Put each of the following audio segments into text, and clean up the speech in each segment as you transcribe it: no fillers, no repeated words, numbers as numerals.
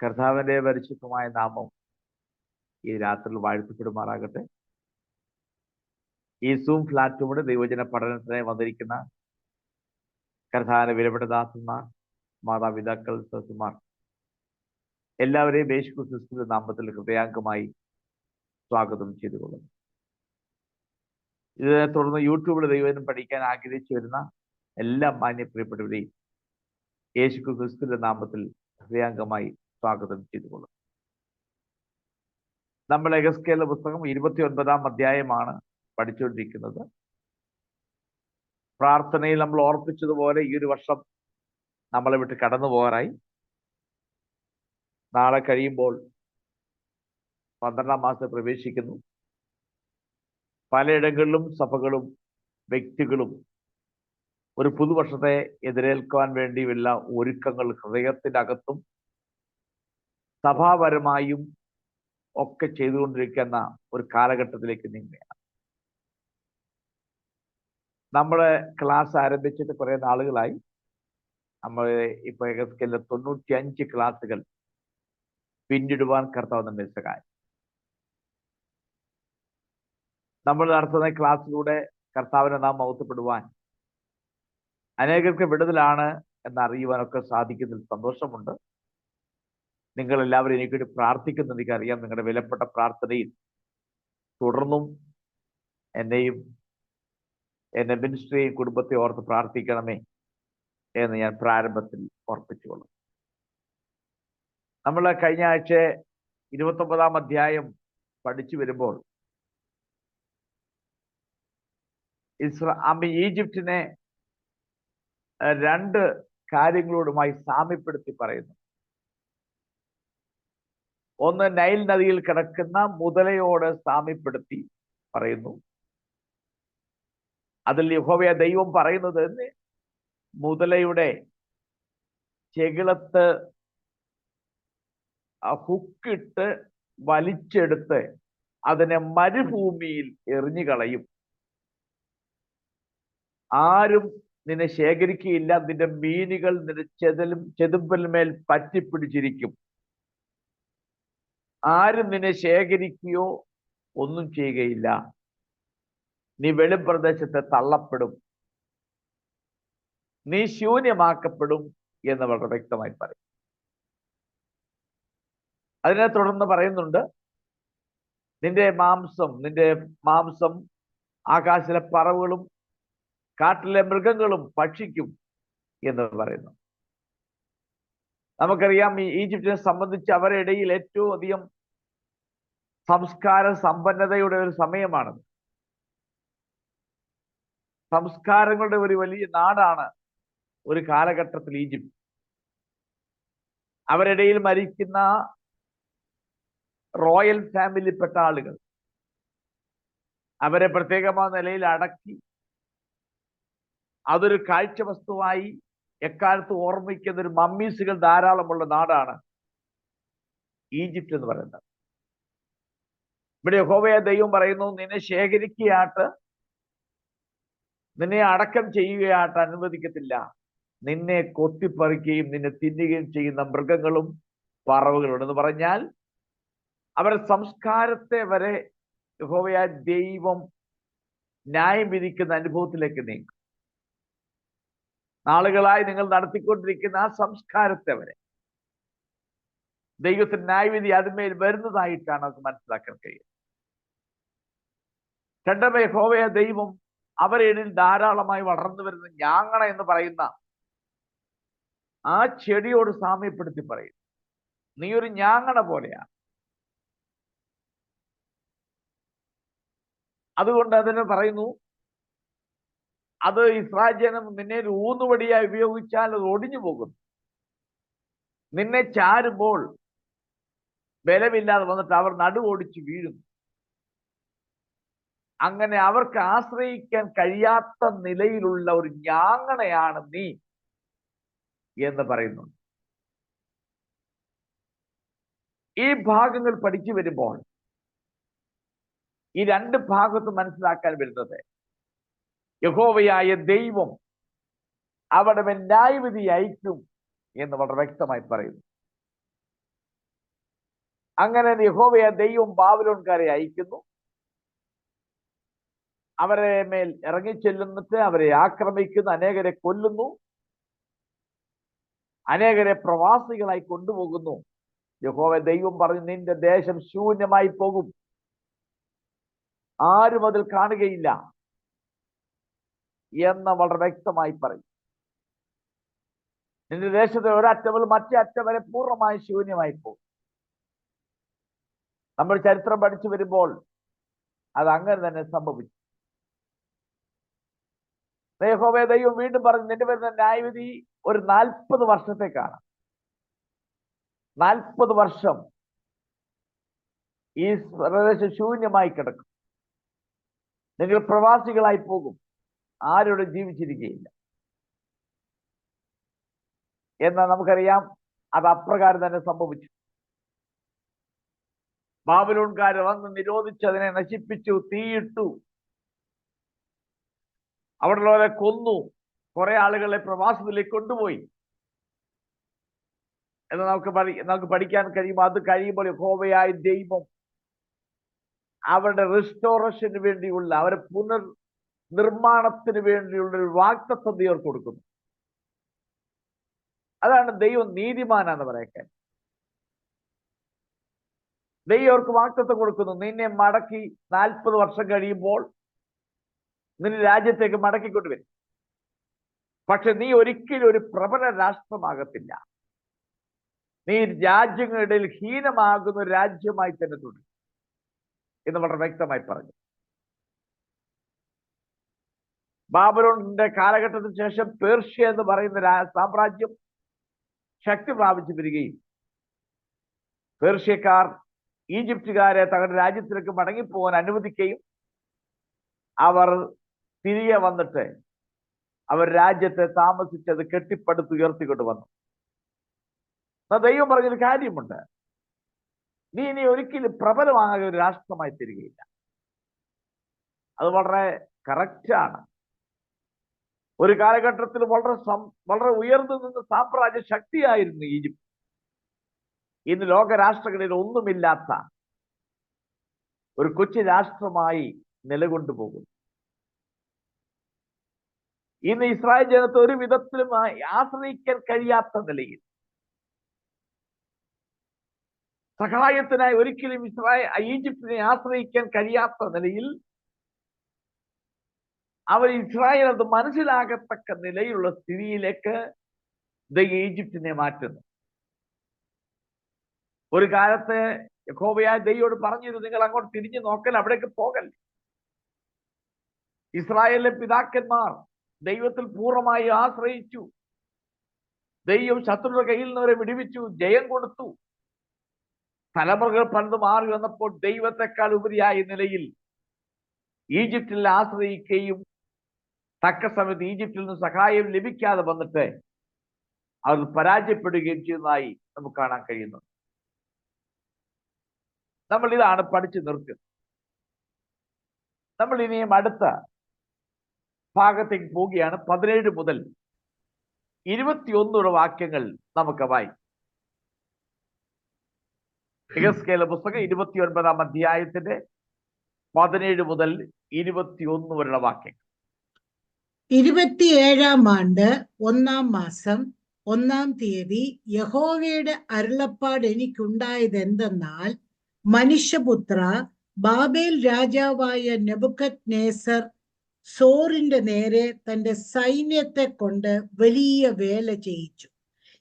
കർത്താവിന്റെ പരിശുദ്ധമായ നാമം ഈ രാത്രിയിൽ വാഴ്ത്തപ്പെടുമാറാകട്ടെ. ഈ സൂം പ്ലാറ്റ്ഫോമിൽ ദൈവജന പഠനത്തിനായി വന്നിരിക്കുന്ന കർത്താവിന്റെ വിലപ്പെട്ട ദാസന്മാർ, മാതാപിതാക്കൾ, സഹോദരന്മാർ എല്ലാവരെയും യേശു ക്രിസ്തുവിന്റെ നാമത്തിൽ ഹൃദയാംഗമായി സ്വാഗതം ചെയ്തുകൊള്ളുന്നു. ഇതിനെ തുടർന്ന് യൂട്യൂബിൽ ദൈവജനം പഠിക്കാൻ ആഗ്രഹിച്ചു വരുന്ന എല്ലാ മാന്യ പ്രിയപ്പെട്ടവരെയും യേശു ക്രിസ്തുവിന്റെ നാമത്തിൽ ഹൃദയാംഗമായി സ്വാഗതം ചെയ്തുകൊള്ളുന്നു. നമ്മൾ എഹെസ്കേലിന്റെ പുസ്തകം 29 അധ്യായമാണ് പഠിച്ചുകൊണ്ടിരിക്കുന്നത്. പ്രാർത്ഥനയിൽ നമ്മൾ ഓർപ്പിച്ചതുപോലെ ഈ ഒരു വർഷം നമ്മളെ വിട്ട് കടന്നു പോകാറായി. നാളെ കഴിയുമ്പോൾ 12-ാം മാസം പ്രവേശിക്കുന്നു. പലയിടങ്ങളിലും സഭകളും വ്യക്തികളും ഒരു പുതുവർഷത്തെ എതിരേൽക്കുവാൻ വേണ്ടിയുള്ള ഒരുക്കങ്ങൾ ഹൃദയത്തിനകത്തും സഭാപരമായും ഒക്കെ ചെയ്തുകൊണ്ടിരിക്കുന്ന ഒരു കാലഘട്ടത്തിലേക്ക് നീങ്ങുകയാണ്. നമ്മള് ക്ലാസ് ആരംഭിച്ചിട്ട് കുറെ നാളുകളായി. നമ്മൾ ഇപ്പൊ എഹെസ്കേലിലെ 95 ക്ലാസ്സുകൾ പിന്നിടുവാൻ കർത്താവ് നമ്മെ സഹായിക്കും. നമ്മൾ നടത്തുന്ന ക്ലാസ്സിലൂടെ കർത്താവിനെ നാം മഹത്വപ്പെടുവാൻ അനേകർക്ക് വിടുതലാണ് എന്നറിയുവാനൊക്കെ സാധിക്കുന്നതിൽ സന്തോഷമുണ്ട്. നിങ്ങൾ എല്ലാവരും എനിക്കൊരു പ്രാർത്ഥിക്കുന്നത് എനിക്കറിയാം. നിങ്ങളുടെ വിലപ്പെട്ട പ്രാർത്ഥനയിൽ തുടർന്നും എന്നെയും എന്റെ മിനിസ്ട്രിയെയും കുടുംബത്തെ ഓർത്ത് പ്രാർത്ഥിക്കണമേ എന്ന് ഞാൻ പ്രാരംഭത്തിൽ ഓർപ്പിച്ചുകൊള്ളും. നമ്മൾ കഴിഞ്ഞ ആഴ്ച 29-ാം അധ്യായം പഠിച്ചു വരുമ്പോൾ ഈജിപ്തിനെ 2 കാര്യങ്ങളോടുമായി സാമ്യപ്പെടുത്തി പറയുന്നു. ഒന്ന്, നൈൽ നദിയിൽ കിടക്കുന്ന മുതലയോട് സാമ്യപ്പെടുത്തി പറയുന്നു. അതിൽ യഹോവ ദൈവം പറയുന്നത് മുതലയുടെ ചെകിളത്ത് ഹുക്കിട്ട് വലിച്ചെടുത്ത് അതിനെ മരുഭൂമിയിൽ എറിഞ്ഞു കളയും. ആരും നിന്നെ ശേഖരിക്കുകയില്ല. നിന്റെ മീനുകൾ നിന്റെ ചെതുമ്പലിന്മേൽ പറ്റിപ്പിടിച്ചിരിക്കും. ആരും നിന്നെ ശേഖരിക്കുകയോ ഒന്നും ചെയ്യുകയില്ല. നീ വെളിപ്രദേശത്തെ തള്ളപ്പെടും, നീ ശൂന്യമാക്കപ്പെടും എന്ന് വളരെ വ്യക്തമായി പറയും. അതിനെ തുടർന്ന് പറയുന്നുണ്ട്, നിന്റെ മാംസം ആകാശത്തിലെ പറവുകളും കാട്ടിലെ മൃഗങ്ങളും ഭക്ഷിക്കും എന്ന് പറയുന്നു. നമുക്കറിയാം, ഈ ഈജിപ്തിനെ സംബന്ധിച്ച് അവരുടെ ഇടയിൽ ഏറ്റവും അധികം സംസ്കാര സമ്പന്നതയുടെ ഒരു സമയമാണ്. സംസ്കാരങ്ങളുടെ ഒരു വലിയ നാടാണ് ഒരു കാലഘട്ടത്തിൽ ഈജിപ്ത്. അവരിടയിൽ മരിക്കുന്ന റോയൽ ഫാമിലിയിൽപ്പെട്ട ആളുകൾ അവരെ പ്രത്യേകമായ നിലയിൽ അടക്കി അതൊരു കാഴ്ച വസ്തുവായി എക്കാലത്ത് ഓർമ്മിക്കുന്ന ഒരു മമ്മീസുകൾ ധാരാളമുള്ള നാടാണ് ഈജിപ്ത് എന്ന് പറയുന്നത്. ഇവിടെ യഹോവയായ ദൈവം പറയുന്നു, നിന്നെ ശേഖരിക്കുകയാട്ട്, നിന്നെ അടക്കം ചെയ്യുകയാട്ട് അനുവദിക്കത്തില്ല. നിന്നെ കൊത്തിപ്പറിക്കുകയും നിന്നെ തിന്നുകയും ചെയ്യുന്ന മൃഗങ്ങളും പറവുകളും എന്ന് പറഞ്ഞാൽ അവരുടെ സംസ്കാരത്തെ വരെ യഹോവയായ ദൈവം ന്യായം വിധിക്കുന്ന അനുഭവത്തിലേക്ക് നീങ്ങും. നാളുകളായി നിങ്ങൾ നടത്തിക്കൊണ്ടിരിക്കുന്ന ആ സംസ്കാരത്തെ വരെ ദൈവത്തിന് ന്യായവിധി അതിന്മേൽ വരുന്നതായിട്ടാണ് നമുക്ക് മനസ്സിലാക്കാൻ കഴിയുന്നത്. രണ്ടാമത് യഹോവയായ ദൈവം അവരിൽ ധാരാളമായി വളർന്നു വരുന്ന ഞാങ്ങണ എന്ന് പറയുന്ന ആ ചെടിയോട് സാമ്യപ്പെടുത്തി പറയും, നീ ഒരു ഞാങ്ങണ പോലെയാണ്. അതുകൊണ്ട് അതിന് പറയുന്നു, അത് ഇസ്രായേൽ ജനം നിന്നെ ഊന്നുവടിയായി ഉപയോഗിച്ചാൽ അത് ഒടിഞ്ഞു പോകുന്നു. നിന്നെ ചാരുമ്പോൾ ബലമില്ലാതെ വന്നിട്ട് അവർ നടുവോടിച്ച് വീഴുന്നു. അങ്ങനെ അവർക്ക് ആശ്രയിക്കാൻ കഴിയാത്ത നിലയിലുള്ള ഒരു ഞാങ്ങണയാണ് നീ എന്ന് പറയുന്നു. ഈ ഭാഗങ്ങൾ പഠിച്ചു വരുമ്പോൾ ഈ 2 ഭാഗത്തും മനസ്സിലാക്കാൻ വരുന്നത്, യഹോവയായ ദൈവം അവിടെ ന്യായവിധി അയക്കും എന്ന് വളരെ വ്യക്തമായി പറയുന്നു. അങ്ങനെ യഹോവയായ ദൈവം ബാബിലോൺകാരെ അയക്കുന്നു. അവരെ മേൽ ഇറങ്ങിച്ചെല്ലുന്നിട്ട് അവരെ ആക്രമിക്കുന്നു, അനേകരെ കൊല്ലുന്നു, അനേകരെ പ്രവാസികളായി കൊണ്ടുപോകുന്നു. യഹോവ ദൈവം പറഞ്ഞു, നിന്റെ ദേശം ശൂന്യമായി പോകും, ആരും അതിൽ കാണുകയില്ല എന്ന് വളരെ വ്യക്തമായി പറയും. നിന്റെ ദേശത്തെ ഒരറ്റം മുതൽ മറ്റേ അറ്റം വരെ പൂർണ്ണമായി ശൂന്യമായി പോകും. നമ്മൾ ചരിത്രം പഠിച്ചു വരുമ്പോൾ അത് അങ്ങനെ തന്നെ സംഭവിച്ചു. യഹോവ ദൈവം വീണ്ടും പറഞ്ഞു, നിന്റെ വരുന്ന ന്യായവിധി ഒരു 40 വർഷത്തേക്കാണ്. 40 വർഷം ഈ പ്രദേശം ശൂന്യമായി കിടക്കും, നിങ്ങൾ പ്രവാസികളായി പോകും, ആരോടും ജീവിച്ചിരിക്കുകയില്ല. എന്നാൽ നമുക്കറിയാം അത് അപ്രകാരം തന്നെ സംഭവിച്ചു. ബാബിലോൺകാർ വന്ന് നിരോധിച്ചതിനെ നശിപ്പിച്ചു, തീയിട്ടു, അവിടെയുള്ളവരെ കൊന്നു, കുറെ ആളുകളെ പ്രവാസത്തിലേക്ക് കൊണ്ടുപോയി എന്ന് നമുക്ക് പഠിക്കാൻ കഴിയും. അത് കഴിയുമ്പോൾ യഹോവയായ ദൈവം അവരുടെ റിസ്റ്റോറേഷന് വേണ്ടിയുള്ള, അവരെ നിർമ്മാണത്തിന് വേണ്ടിയുള്ള ഒരു വാഗ്ദത്തം ദൈവം കൊടുക്കുന്നു. അതാണ് ദൈവം നീതിമാനാന്ന് പറയാൻ. ദൈവം അവർക്ക് വാഗ്ദത്തം കൊടുക്കുന്നു, നിന്നെ മടക്കി 40 വർഷം കഴിയുമ്പോൾ നിന്റെ രാജ്യത്തേക്ക് മടക്കിക്കൊണ്ടുവരും. പക്ഷെ നീ ഒരിക്കലും ഒരു പ്രബല രാഷ്ട്രമാകത്തില്ല, നീ രാജ്യങ്ങളുടെ ഹീനമാകുന്ന രാജ്യമായി തന്നെ തുടരും എന്ന് വളരെ വ്യക്തമായി പറഞ്ഞു. ബാബിലോണിന്റെ കാലഘട്ടത്തിന് ശേഷം പേർഷ്യ എന്ന് പറയുന്ന സാമ്രാജ്യം ശക്തി പ്രാപിച്ചു വരികയും പേർഷ്യക്കാർ ഈജിപ്തുകാരെ തങ്ങളുടെ രാജ്യത്തിലേക്ക് മടങ്ങിപ്പോകാൻ അനുവദിക്കുകയും അവർ തിരികെ വന്നിട്ട് അവർ രാജ്യത്തെ താമസിച്ചത് കെട്ടിപ്പടുത്ത് ഉയർത്തിക്കൊണ്ട് വന്നു. ദൈവം പറഞ്ഞൊരു കാര്യമുണ്ട്, നീ ഇനി ഒരിക്കലും പ്രബലമായ ഒരു രാഷ്ട്രമായി തരികയില്ല. അത് വളരെ കറക്റ്റാണ്. ഒരു കാലഘട്ടത്തിൽ വളരെ ഉയർന്നു നിന്ന സാമ്രാജ്യ ശക്തിയായിരുന്നു ഈജിപ്ത്. ഇന്ന് ലോകരാഷ്ട്രങ്ങളിൽ ഒന്നുമില്ലാത്ത ഒരു കൊച്ചു രാഷ്ട്രമായി നിലകൊണ്ടു പോകുന്നു. ഇന്ന് ഇസ്രായേൽ ജനത്തെ ഒരു വിധത്തിലും ആശ്രയിക്കാൻ കഴിയാത്ത നിലയിൽ, സഹായത്തിനായി ഒരിക്കലും ഈജിപ്തിനെ ആശ്രയിക്കാൻ കഴിയാത്ത നിലയിൽ, അവർ ഇസ്രായേൽ അത് മനസ്സിലാകത്തക്ക നിലയിലുള്ള സ്ഥിതിയിലേക്ക് ഈജിപ്തിനെ മാറ്റുന്നു. ഒരു കാലത്ത് യഹോവയായ ദൈവത്തോട് പറഞ്ഞിരുന്നു, നിങ്ങൾ അങ്ങോട്ട് തിരിഞ്ഞു നോക്കൽ, അവിടേക്ക് പോകൽ. ഇസ്രായേലിലെ പിതാക്കന്മാർ ദൈവത്തിൽ പൂർണ്ണമായി ആശ്രയിച്ചു. ദൈവം ശത്രുവിന്റെ കയ്യിൽ നിന്നവരെ വിടുവിച്ചു, ജയം കൊടുത്തു. തലമുറകൾ പലത് മാറി വന്നപ്പോൾ ദൈവത്തെക്കാൾ ഉപരിയായ നിലയിൽ ഈജിപ്തിൽ ആശ്രയിക്കുകയും തക്ക സമയത്ത് ഈജിപ്തിൽ നിന്ന് സഹായം ലഭിക്കാതെ വന്നിട്ട് അവർ പരാജയപ്പെടുകയും ചെയ്യുന്നതായി നമുക്ക് കാണാൻ കഴിയുന്നു. നമ്മൾ ഇതാണ് പഠിച്ചു നിർത്തുന്നത്. നമ്മൾ ഇനിയും അടുത്ത ഭാഗത്തേക്ക് പോവുകയാണ്. 17 മുതൽ 21 വാക്യങ്ങൾ നമുക്ക് വായിക്കാം. യെഹെസ്കേലിന്റെ പുസ്തകം 29-ാം അധ്യായത്തിന്റെ 17 മുതൽ 21 വരെയുള്ള വാക്യങ്ങൾ. 27-ാം ആണ്ട് 1-ാം മാസം 1-ാം തീയതി യഹോവയുടെ അരുളപ്പാട് എനിക്കുണ്ടായത് എന്തെന്നാൽ, മനുഷ്യപുത്ര, ബാബേൽ രാജാവായ നെബൂഖദ്നേസർ സോറിന്റെ നേരെ തന്റെ സൈന്യത്തെ കൊണ്ട് വലിയ വേല ചെയ്യിച്ചു.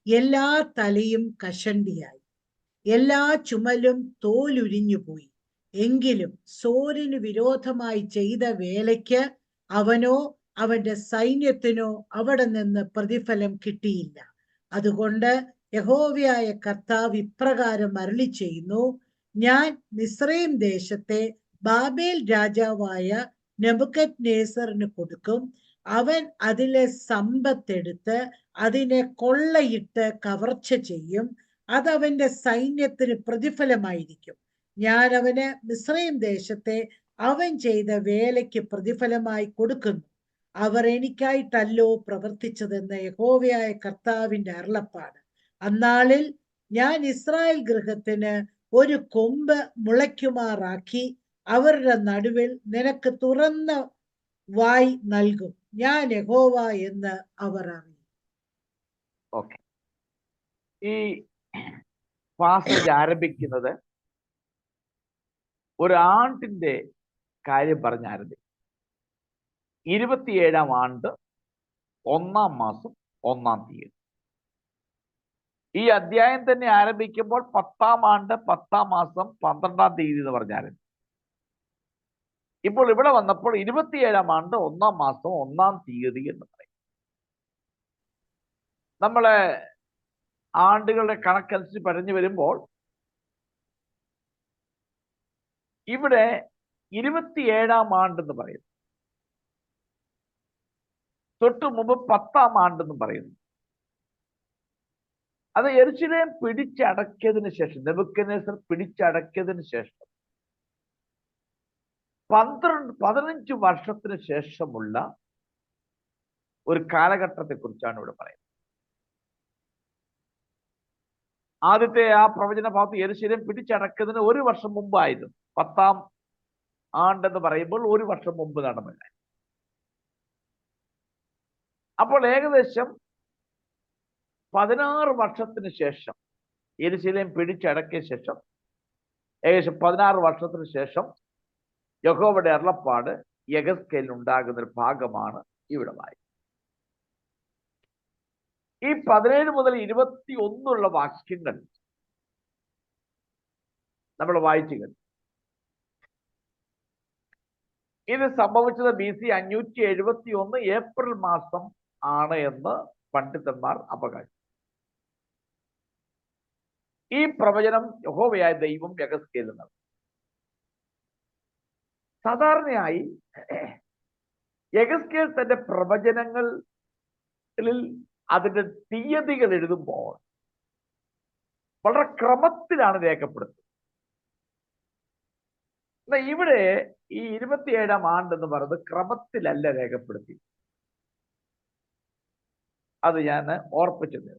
എല്ലാ തലയും കഷണ്ടിയായി, എല്ലാ ചുമലും തോലുരിഞ്ഞുപോയി. എങ്കിലും സോറിന് വിരോധമായി ചെയ്ത വേലയ്ക്ക് അവനോ അവന്റെ സൈന്യത്തിനോ അവിടെ നിന്ന് പ്രതിഫലം കിട്ടിയില്ല. അതുകൊണ്ട് യഹോവയായ കർത്താവ് ഇപ്രകാരം അരുളി ചെയ്യുന്നു, ഞാൻ മിസ്രയീം ദേശത്തെ ബാബേൽ രാജാവായ നെബൂഖദ്നേസറിന് കൊടുക്കും. അവൻ അതിലെ സമ്പത്തെടുത്ത് അതിനെ കൊള്ളയിട്ട് കവർച്ച ചെയ്യും. അതവന്റെ സൈന്യത്തിന് പ്രതിഫലമായിരിക്കും. ഞാൻ അവന് മിസ്രയീം ദേശത്തെ അവൻ ചെയ്ത വേലയ്ക്ക് പ്രതിഫലമായി കൊടുക്കുന്നു. അവർ എനിക്കായിട്ടല്ലോ പ്രവർത്തിച്ചതെന്ന് യഹോവയായ കർത്താവിന്റെ അരുളപ്പാട്. അന്നാളിൽ ഞാൻ ഇസ്രായേൽ ഗൃഹത്തിന് ഒരു കൊമ്പ് മുളയ്ക്കുമാറാക്കി അവരുടെ നടുവിൽ നിനക്ക് തുറന്ന വായ് നൽകും. ഞാൻ യഹോവ എന്ന് അവർ അറിയും. ഓക്കെ, ഈ പാസേജ് ആരംഭിക്കുന്നത് ഒരു ആണ്ടിന്റെ കാര്യം പറഞ്ഞ് ആരംഭിക്കും. 27-ാം ആണ്ട് 1-ാം മാസം 1-ാം തീയതി. ഈ അധ്യായം തന്നെ ആരംഭിക്കുമ്പോൾ 10-ാം ആണ്ട് 10-ാം മാസം 12-ാം തീയതി എന്ന് പറഞ്ഞ് ആരംഭിക്കും. ഇപ്പോൾ ഇവിടെ വന്നപ്പോൾ 27-ാം ആണ്ട് 1-ാം മാസം 1-ാം തീയതി എന്ന് പറയും. നമ്മളെ ആണ്ടുകളുടെ കണക്കനുസരിച്ച് പറഞ്ഞു വരുമ്പോൾ ഇവിടെ 27-ാം ആണ്ടെന്ന് പറയുന്നു. തൊട്ടു മുമ്പ് 10-ാം ആണ്ടെന്ന് പറയുന്നു. അത് യെരൂശലേം പിടിച്ചടക്കിയതിനു ശേഷം, നെബൂഖദ്നേസർ പിടിച്ചടക്കിയതിനു ശേഷം 15 വർഷത്തിന് ശേഷമുള്ള ഒരു കാലഘട്ടത്തെ കുറിച്ചാണ് ഇവിടെ പറയുന്നത്. ആദ്യത്തെ ആ പ്രവചന ഭാഗത്ത് യെരൂശലേം പിടിച്ചടക്കുന്നതിന് 1 വർഷം മുമ്പായിരുന്നു. 10-ാം ആണ്ടെന്ന് പറയുമ്പോൾ 1 വർഷം മുമ്പ് നടന്നില്ല. അപ്പോൾ ഏകദേശം 16 വർഷത്തിന് ശേഷം, യെരൂശലേം പിടിച്ചടക്കിയ ശേഷം ഏകദേശം 16 വർഷത്തിന് ശേഷം യഹോവയുടെ അരുളപ്പാട് യെഹെസ്കേലിന് ഉണ്ടാകുന്ന ഒരു ഭാഗമാണ് ഇവിടെ വായിക്കുന്നത്. ഈ 17 മുതൽ 21 വാക്യങ്ങൾ നമ്മൾ വായിച്ചു കഴിഞ്ഞു. ഇത് സംഭവിച്ചത് BC 571 ഏപ്രിൽ മാസം ആണ് എന്ന് പണ്ഡിതന്മാർ അവകാശം. ഈ പ്രവചനം യഹോവയായ ദൈവം യെഹെസ്കേലിന് നൽകി. സാധാരണയായി യെഹെസ്കേൽ തന്റെ പ്രവചനങ്ങളിൽ അതിന്റെ തീയതികൾ എഴുതുമ്പോൾ വളരെ ക്രമത്തിലാണ് രേഖപ്പെടുത്തുന്നത്. എന്നാൽ ഇവിടെ ഈ 27-ാം ആണ്ട് എന്ന് പറയുന്നത് ക്രമത്തിലല്ല രേഖപ്പെടുത്തി. അത് ഞാൻ ഓർപ്പിച്ചത്.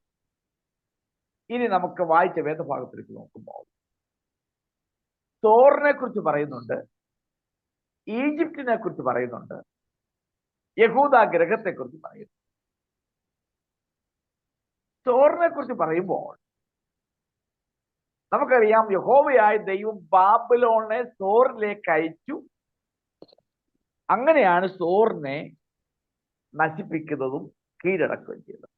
ഇനി നമുക്ക് വായിച്ച വേദഭാഗത്തിലേക്ക് നോക്കുമ്പോൾ തോറിനെ കുറിച്ച് പറയുന്നുണ്ട്, ഈജിപ്തിനെ കുറിച്ച് പറയുന്നുണ്ട്, യഹൂദ ഗ്രഹത്തെ കുറിച്ച് പറയുന്നു. തോറിനെ കുറിച്ച് പറയുമ്പോൾ നമുക്കറിയാം, യഹോവയായ ദൈവം ബാബിലോണിനെ സോറിലേക്ക് അയച്ചു. അങ്ങനെയാണ് സോറിനെ നശിപ്പിക്കുന്നതും കീഴടക്കുകയും ചെയ്തത്.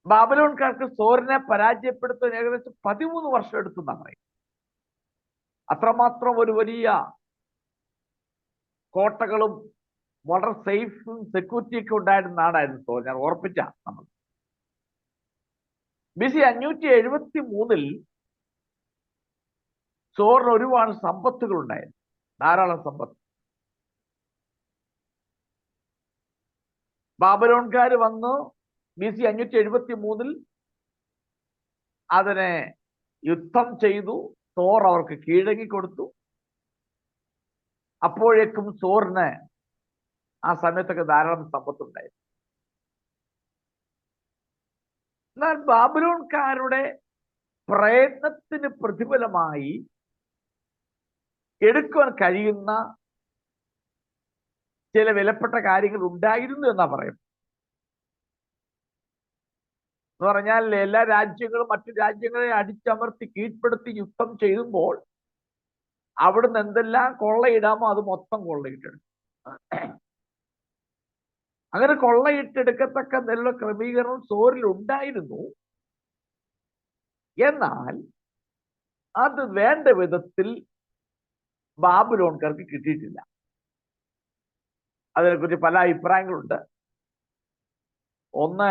ബാബിലോൺകാർക്ക് സോറിനെ പരാജയപ്പെടുത്താൻ ഏകദേശം 13 വർഷം എടുത്തു എന്നാണ് പറയുന്നത്. അത്രമാത്രം ഒരു വലിയ കോട്ടകളും വളരെ സേഫും സെക്യൂരിറ്റിയൊക്കെ ഉണ്ടായിരുന്ന നാടായിരുന്നു സോർ. ഞാൻ ഓർപ്പിച്ച നമ്മൾ BC 573 സോറിന് ഒരുപാട് സമ്പത്തുകൾ ഉണ്ടായിരുന്നു, ധാരാളം സമ്പത്ത്. ബാബിലോൺകാർ വന്ന് BC 573 അതിനെ യുദ്ധം ചെയ്തു. സോർ അവർക്ക് കീഴടങ്ങി കൊടുത്തു. അപ്പോഴേക്കും സോറിന് ആ സമയത്തൊക്കെ ധാരാളം സമ്പത്തുണ്ടായിരുന്നു. എന്നാൽ ബാബിലോൺകാരുടെ പ്രയത്നത്തിന് പ്രതിഫലമായി എടുക്കുവാൻ കഴിയുന്ന ചില വിലപ്പെട്ട കാര്യങ്ങൾ ഉണ്ടായിരുന്നു എന്നാ പറയുന്നത്. എന്ന് പറഞ്ഞാൽ എല്ലാ രാജ്യങ്ങളും മറ്റു രാജ്യങ്ങളെ അടിച്ചമർത്തി കീഴ്പ്പെടുത്തി യുദ്ധം ചെയ്യുമ്പോൾ അവിടുന്ന് എന്തെല്ലാം കൊള്ളയിടാമോ അത് മൊത്തം കൊള്ളയിട്ടെടുക്കും. അങ്ങനെ കൊള്ളയിട്ടെടുക്കത്തക്ക നല്ല ക്രമീകരണം സോറിൽ ഉണ്ടായിരുന്നു. എന്നാൽ അത് വേണ്ട വിധത്തിൽ ബാബിലോൺകാർക്ക് കിട്ടിയിട്ടില്ല. അതിനെക്കുറിച്ച് പല അഭിപ്രായങ്ങളുണ്ട്. ഒന്ന്,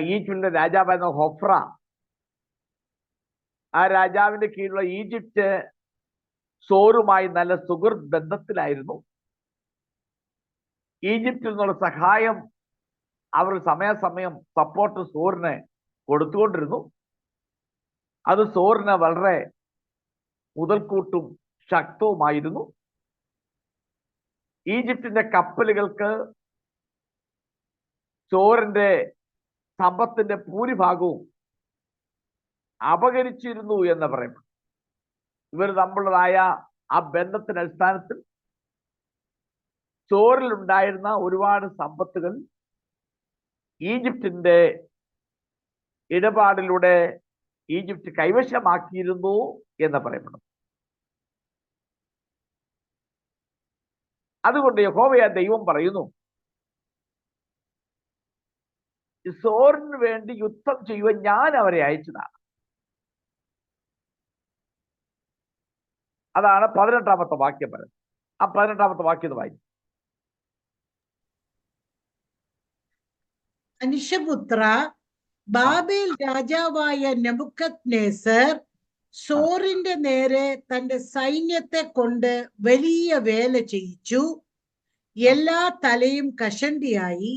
ഈജിപ്തിന്റെ രാജാവായിരുന്ന ഹൊഫ്ര, ആ രാജാവിന്റെ കീഴിലുള്ള ഈജിപ്റ്റ് സോറുമായി നല്ല സുഹൃത്ത് ബന്ധത്തിലായിരുന്നു. ഈജിപ്തിൽ നിന്നുള്ള സഹായം അവർ സമയാസമയം സപ്പോർട്ട് സോറിന് കൊടുത്തുകൊണ്ടിരുന്നു. അത് സോറിന് വളരെ മുതൽക്കൂട്ടും ശക്തവുമായിരുന്നു. ഈജിപ്തിന്റെ കപ്പലുകൾക്ക് സോറിന്റെ സമ്പത്തിന്റെ ഭൂരിഭാഗവും അപഹരിച്ചിരുന്നു എന്ന് പറയുന്നു. ഇവർ തമ്മിലുള്ളതായ ആ ബന്ധത്തിന്റെ അടിസ്ഥാനത്തിൽ ചോറിൽ ഉണ്ടായിരുന്ന ഒരുപാട് സമ്പത്തുകൾ ഈജിപ്തിന്റെ ഇടപാടിലൂടെ ഈജിപ്റ്റ് കൈവശമാക്കിയിരുന്നു എന്ന് പറയപ്പെടുന്നു. അതുകൊണ്ട് യഹോവയായ ദൈവം പറയുന്നു, സോറിന് വേണ്ടി യുദ്ധം ചെയ്യുവാൻ ഞാൻ അവരെ അയച്ചതാണ്. അതാണ് 18-ാമത്തെ വാക്യം പറയുന്നത്. ആ 18-ാമത്തെ വാക്യം വായിച്ചു. മനുഷ്യപുത്ര, ബാബേൽ രാജാവായ നെബൂഖദ്നേസർ സോറിന്റെ നേരെ തന്റെ സൈന്യത്തെ കൊണ്ട് വലിയ വേല ചെയ്യിച്ചു. എല്ലാ തലയും കഷണ്ടിയായി,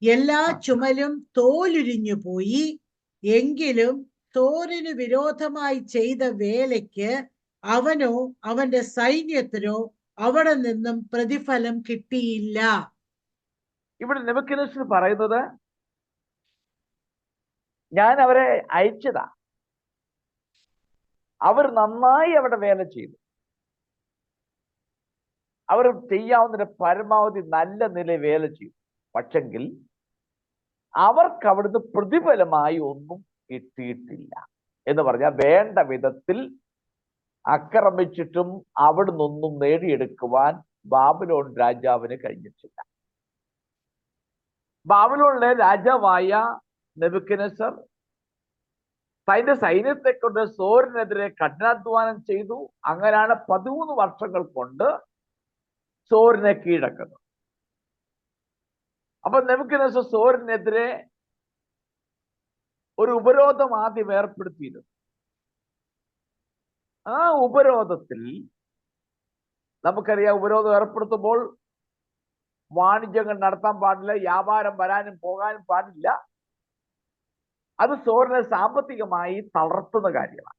എല്ലാ ചുമലും തോലുരിഞ്ഞു പോയി. എങ്കിലും സോറിന് വിരോധമായി ചെയ്ത വേലയ്ക്ക് അവനോ അവന്റെ സൈന്യത്തിനോ അവിടെ നിന്നും പ്രതിഫലം കിട്ടിയില്ല. ഇവിടെ നെബൂഖദ്നേസർ പറയുന്നത്, ഞാൻ അവരെ അയച്ചതാ. അവർ നന്നായി അവിടെ വേല ചെയ്തു. അവർ ചെയ്യാവുന്ന പരമാവധി നല്ല നില വേല ചെയ്തു. പക്ഷെങ്കിൽ അവർക്ക് അവിടുന്ന് പ്രതിഫലമായി ഒന്നും കിട്ടിയിട്ടില്ല എന്ന് പറഞ്ഞാൽ, വേണ്ട വിധത്തിൽ ആക്രമിച്ചിട്ടും അവിടുന്ന് ഒന്നും നേടിയെടുക്കുവാൻ ബാബിലോൺ രാജാവിന് കഴിഞ്ഞിട്ടില്ല. ബാബിലോണിലെ രാജാവായ നെബൂഖദ്നേസർ തന്റെ സൈന്യത്തെ കൊണ്ട് സോറിനെതിരെ കഠിനാധ്വാനം ചെയ്തു. അങ്ങനെയാണ് 13 വർഷങ്ങൾ കൊണ്ട് സോറിനെ കീഴടക്കുന്നത്. അപ്പൊ നെബൂഖദ്നേസർ സോറിനെതിരെ ഒരു ഉപരോധം ആദ്യം ഏർപ്പെടുത്തിയിരുന്നു. ആ ഉപരോധത്തിൽ നമുക്കറിയാം, ഉപരോധം ഏർപ്പെടുത്തുമ്പോൾ വാണിജ്യങ്ങൾ നടത്താൻ പാടില്ല, വ്യാപാരം വരാനും പോകാനും പാടില്ല. അത് സോറിനെ സാമ്പത്തികമായി തളർത്തുന്ന കാര്യമാണ്.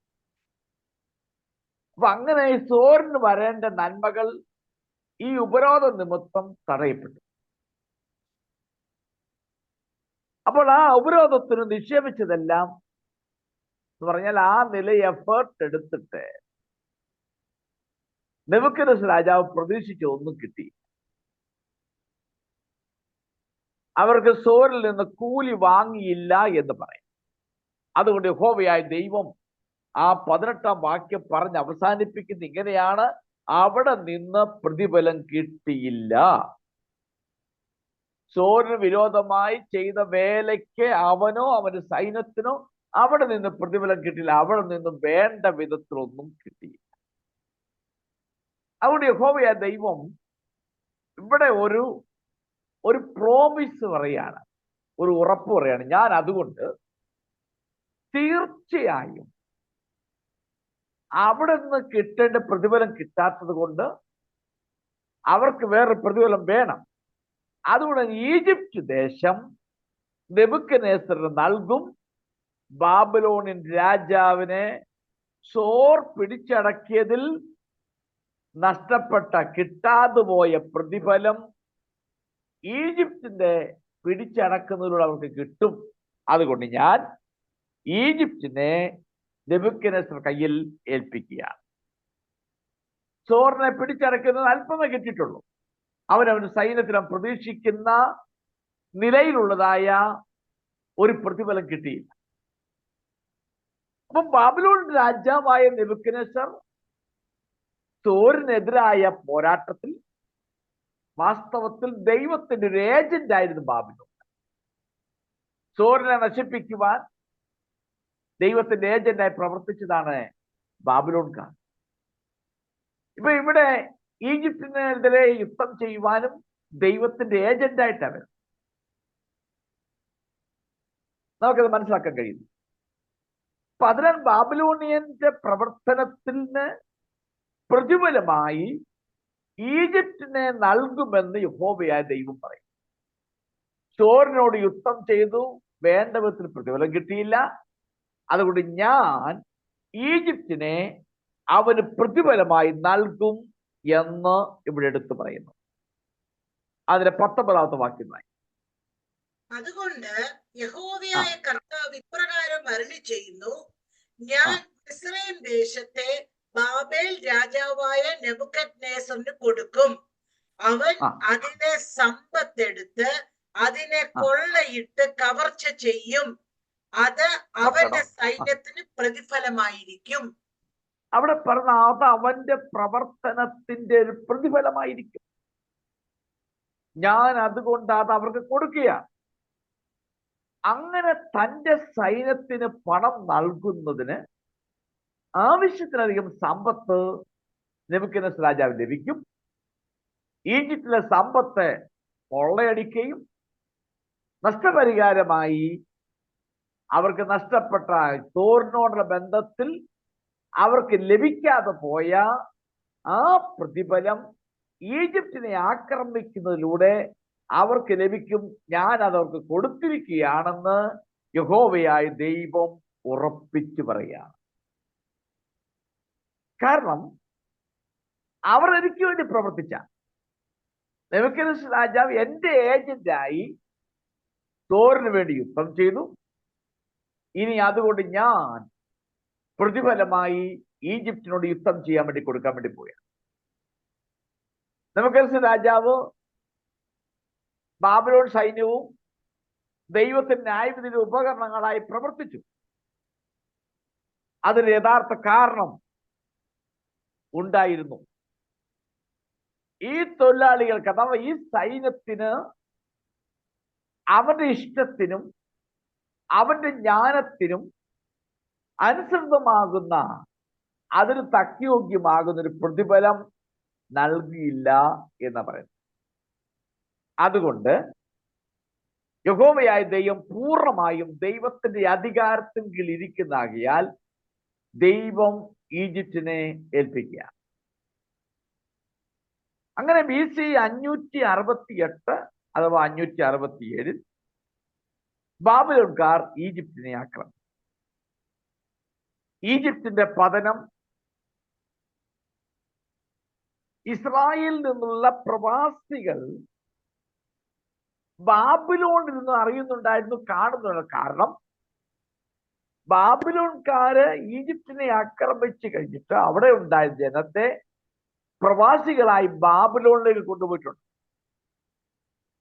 അപ്പൊ അങ്ങനെ സോറിന് വരേണ്ട നന്മകൾ ഈ ഉപരോധ നിമിത്തം തടയപ്പെട്ടു. അപ്പോൾ ആ ഉപരോധത്തിന് നിക്ഷേപിച്ചതെല്ലാം എന്ന് പറഞ്ഞാൽ ആ നില എഫേർട്ട് എടുത്തിട്ട് നെബൂഖദ്നേസർ രാജാവ് പ്രതീക്ഷിച്ച ഒന്നും കിട്ടി. അവർക്ക് സോറിൽ നിന്ന് കൂലി വാങ്ങിയില്ല എന്ന് പറയും. അതുകൊണ്ട് യഹോവയായ ദൈവം ആ 18-ാം വാക്യം പറഞ്ഞ് അവസാനിപ്പിക്കുന്ന ഇങ്ങനെയാണ്: അവിടെ നിന്ന് പ്രതിഫലം കിട്ടിയില്ല. സോറിന് വിരോധമായി ചെയ്ത വേലയ്ക്ക് അവനോ അവന്റെ സൈന്യത്തിനോ അവിടെ നിന്ന് പ്രതിഫലം കിട്ടില്ല. അവിടെ നിന്നും വേണ്ട വിധത്തിലൊന്നും കിട്ടിയില്ല. അതുകൊണ്ട് യഹോവയായ ദൈവം ഇവിടെ ഒരു പ്രോമിസ് പറയാണ്, ഒരു ഉറപ്പ് പറയാണ്. ഞാൻ അതുകൊണ്ട് തീർച്ചയായും അവിടെ നിന്ന് കിട്ടേണ്ട പ്രതിഫലം കിട്ടാത്തത് കൊണ്ട് അവർക്ക് വേറെ പ്രതിഫലം വേണം. അതുകൊണ്ട് ഈജിപ്റ്റ് ദേശം നെബൂഖദ്നേസറിന് നൽകും. ബാബിലോണിൻ രാജാവിനെ സോർ പിടിച്ചടക്കിയതിൽ നഷ്ടപ്പെട്ട, കിട്ടാതെ പോയ പ്രതിഫലം ഈജിപ്തിന്റെ പിടിച്ചടക്കുന്നതിലൂടെ അവർക്ക് കിട്ടും. അതുകൊണ്ട് ഞാൻ ഈജിപ്തിനെ നെബൂഖദ്നേസർ കയ്യിൽ ഏൽപ്പിക്കുകയാണ്. സോറിനെ പിടിച്ചടക്കുന്നത് അല്പമേ കിട്ടിയിട്ടുള്ളൂ. അവനവന് സൈന്യത്തിനും പ്രതീക്ഷിക്കുന്ന നിലയിലുള്ളതായ ഒരു പ്രതിഫലം കിട്ടിയില്ല. അപ്പം ബാബിലോൺ രാജാവായ നെബൂഖദ്നേസർ സോറിനെതിരായ പോരാട്ടത്തിൽ വാസ്തവത്തിൽ ദൈവത്തിന്റെ ഒരു ഏജന്റ് ആയിരുന്നു ബാബിലോൺ. സോറിനെ നശിപ്പിക്കുവാൻ ദൈവത്തിന്റെ ഏജന്റായി പ്രവർത്തിച്ചതാണ് ബാബിലോൺകാർ. ഇപ്പൊ ഇവിടെ ഈജിപ്തിനെതിരെ യുദ്ധം ചെയ്യുവാനും ദൈവത്തിന്റെ ഏജന്റായിട്ടാണ് നമുക്കത് മനസ്സിലാക്കാൻ കഴിയുന്നു. അപ്പൊ അതിനാൽ ബാബിലോണിയന്റെ പ്രവർത്തനത്തിന് പ്രതിഫലമായി ഈജിപ്തിനെ നൽകുമെന്ന് യഹോവയായ ദൈവം പറയും. സോറിനോട് യുദ്ധം ചെയ്തു, വേണ്ട വിധത്തിൽ പ്രതിഫലം കിട്ടിയില്ല. അതുകൊണ്ട് ഞാൻ ഈജിപ്തിനെ അവന് പ്രതിഫലമായി നൽകും എന്ന് ഇവിടെ എടുത്തു പറയുന്നു. അതിന്റെ 19-ാമത്തെ വാക്യമായി, അതുകൊണ്ട് യഹോവയായ അരുളി ചെയ്യുന്നു, ഞാൻ ഇസ്രായേൽ ദേശത്തെ ബാബേൽ രാജാവായ നെബൂഖദ്നേസറിന് കൊടുക്കും. അവൻ അതിനെ സമ്പത്തെടുത്ത് അതിനെ കൊള്ളയിട്ട് കവർച്ച ചെയ്യും. അത് അവന്റെ സൈന്യത്തിന് പ്രതിഫലമായിരിക്കും. അവിടെ പറഞ്ഞ അത് അവന്റെ പ്രവർത്തനത്തിന്റെ ഒരു പ്രതിഫലമായിരിക്കും. ഞാൻ അതുകൊണ്ട് അത് അവർക്ക് കൊടുക്കുകയാണ്. അങ്ങനെ തന്റെ സൈന്യത്തിന് പണം നൽകുന്നതിന് ആവശ്യത്തിലധികം സമ്പത്ത് നെബൂഖദ്നേസർ രാജാവ് ലഭിക്കും. ഈജിപ്തിലെ സമ്പത്ത് കൊള്ളയടിക്കുകയും നഷ്ടപരിഹാരമായി അവർക്ക് നഷ്ടപ്പെട്ട തോറിനോടുള്ള ബന്ധത്തിൽ അവർക്ക് ലഭിക്കാതെ പോയ ആ പ്രതിഫലം ഈജിപ്തിനെ ആക്രമിക്കുന്നതിലൂടെ അവർക്ക് ലഭിക്കും. ഞാൻ അതവർക്ക് കൊടുത്തിരിക്കുകയാണെന്ന് യഹോവയായ ദൈവം ഉറപ്പിച്ചു പറയുകയാണ്. കാരണം അവർ എനിക്ക് വേണ്ടി പ്രവർത്തിച്ച നെബൂഖദ്നേസർ രാജാവ് എന്റെ ഏജന്റായി തോറിന് വേണ്ടി യുദ്ധം ചെയ്തു. ഇനി അതുകൊണ്ട് ഞാൻ പ്രതിഫലമായി ഈജിപ്തിനോട് യുദ്ധം ചെയ്യാൻ വേണ്ടി കൊടുക്കാൻ വേണ്ടി പോയ നെബൂഖദ്നേസർ രാജാവ് ബാബിലോൺ സൈന്യവും ദൈവത്തിന്റെ ന്യായവിധിയുടെ ഉപകരണങ്ങളായി പ്രവർത്തിച്ചു. അതിന് യഥാർത്ഥ കാരണം ഉണ്ടായിരുന്നു. ഈ തൊഴിലാളികൾക്ക് അഥവാ ഈ സൈന്യത്തിന് അവന്റെ ഇഷ്ടത്തിനും അവന്റെ ജ്ഞാനത്തിനും അനുസൃതമാകുന്ന അതിന് തക്കയോഗ്യമാകുന്ന ഒരു പ്രതിഫലം നൽകിയില്ല എന്ന് പറയുന്നു. അതുകൊണ്ട് യഹോവയായ ദൈവം പൂർണ്ണമായും ദൈവത്തിന്റെ അധികാരത്തിന് കീഴിൽ ഇരിക്കുന്നതാകിയാൽ ദൈവം ഈജിപ്തിനെ ഏൽപ്പിക്കുക. അങ്ങനെ BC 568 അഥവാ 567 ബാബിലോൺകാർ ഈജിപ്തിനെ ആക്രമിച്ചു. ഈജിപ്തിന്റെ പതനം ഇസ്രായേലിൽ നിന്നുള്ള പ്രവാസികൾ ബാബിലോണിൽ നിന്ന് അറിയുന്നുണ്ടായിരുന്നു, കാണുന്നുണ്ട്. കാരണം ബാബിലോൺകാര് ഈജിപ്തിനെ ആക്രമിച്ചു കഴിഞ്ഞിട്ട് അവിടെ ഉണ്ടായ ജനത്തെ പ്രവാസികളായി ബാബിലോണിലേക്ക് കൊണ്ടുപോയിട്ടുണ്ട്.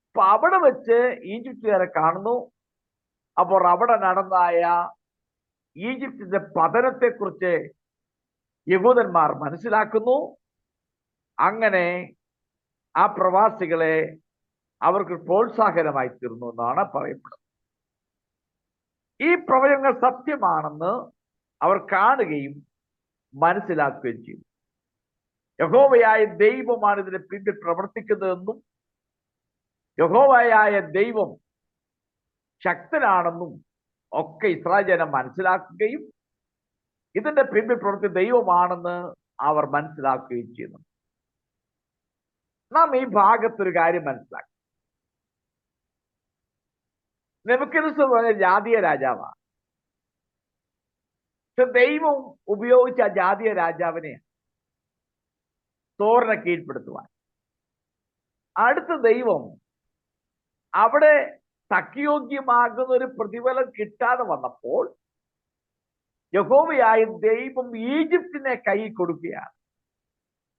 അപ്പൊ അവിടെ വെച്ച് ഈജിപ്തുകാരെ കാണുന്നു. അപ്പോൾ അവിടെ നടന്നായ ഈജിപ്തിന്റെ പതനത്തെക്കുറിച്ച് യഹൂദന്മാർ മനസ്സിലാക്കുന്നു. അങ്ങനെ ആ പ്രവാസികളെ അവർക്ക് പ്രോത്സാഹനമായി തീർന്നു എന്നാണ് പറയപ്പെടുന്നത്. ഈ പ്രവചനങ്ങൾ സത്യമാണെന്ന് അവർ കാണുകയും മനസ്സിലാക്കുകയും ചെയ്തു. യഹോവയായ ദൈവമാണ് ഇതിന് പിന്നിൽ പ്രവർത്തിക്കുന്നതെന്നും യഹോവയായ ദൈവം ശക്തനാണെന്നും ഒക്കെ ഇസ്രായേൽ ജനം മനസ്സിലാക്കുകയും ഇതിന്റെ പിന്നിൽ പ്രവർത്തി ദൈവമാണെന്ന് അവർ മനസ്സിലാക്കുകയും ചെയ്യുന്നു. നാം ഈ ഭാഗത്തൊരു കാര്യം മനസ്സിലാക്കി. നെബൂഖദ്നേസർ പറഞ്ഞ ജാതീയ രാജാവാണ്. പക്ഷെ ദൈവം ഉപയോഗിച്ച ആ ജാതീയ രാജാവിനെ തോറിനെ കീഴ്പ്പെടുത്തുവാൻ അടുത്ത ദൈവം അവിടെ തക്കയോഗ്യമാകുന്ന ഒരു പ്രതിഫലം കിട്ടാതെ വന്നപ്പോൾ യഹോവയായ ദൈവം ഈജിപ്തിനെ കൈ കൊടുക്കുകയാണ്.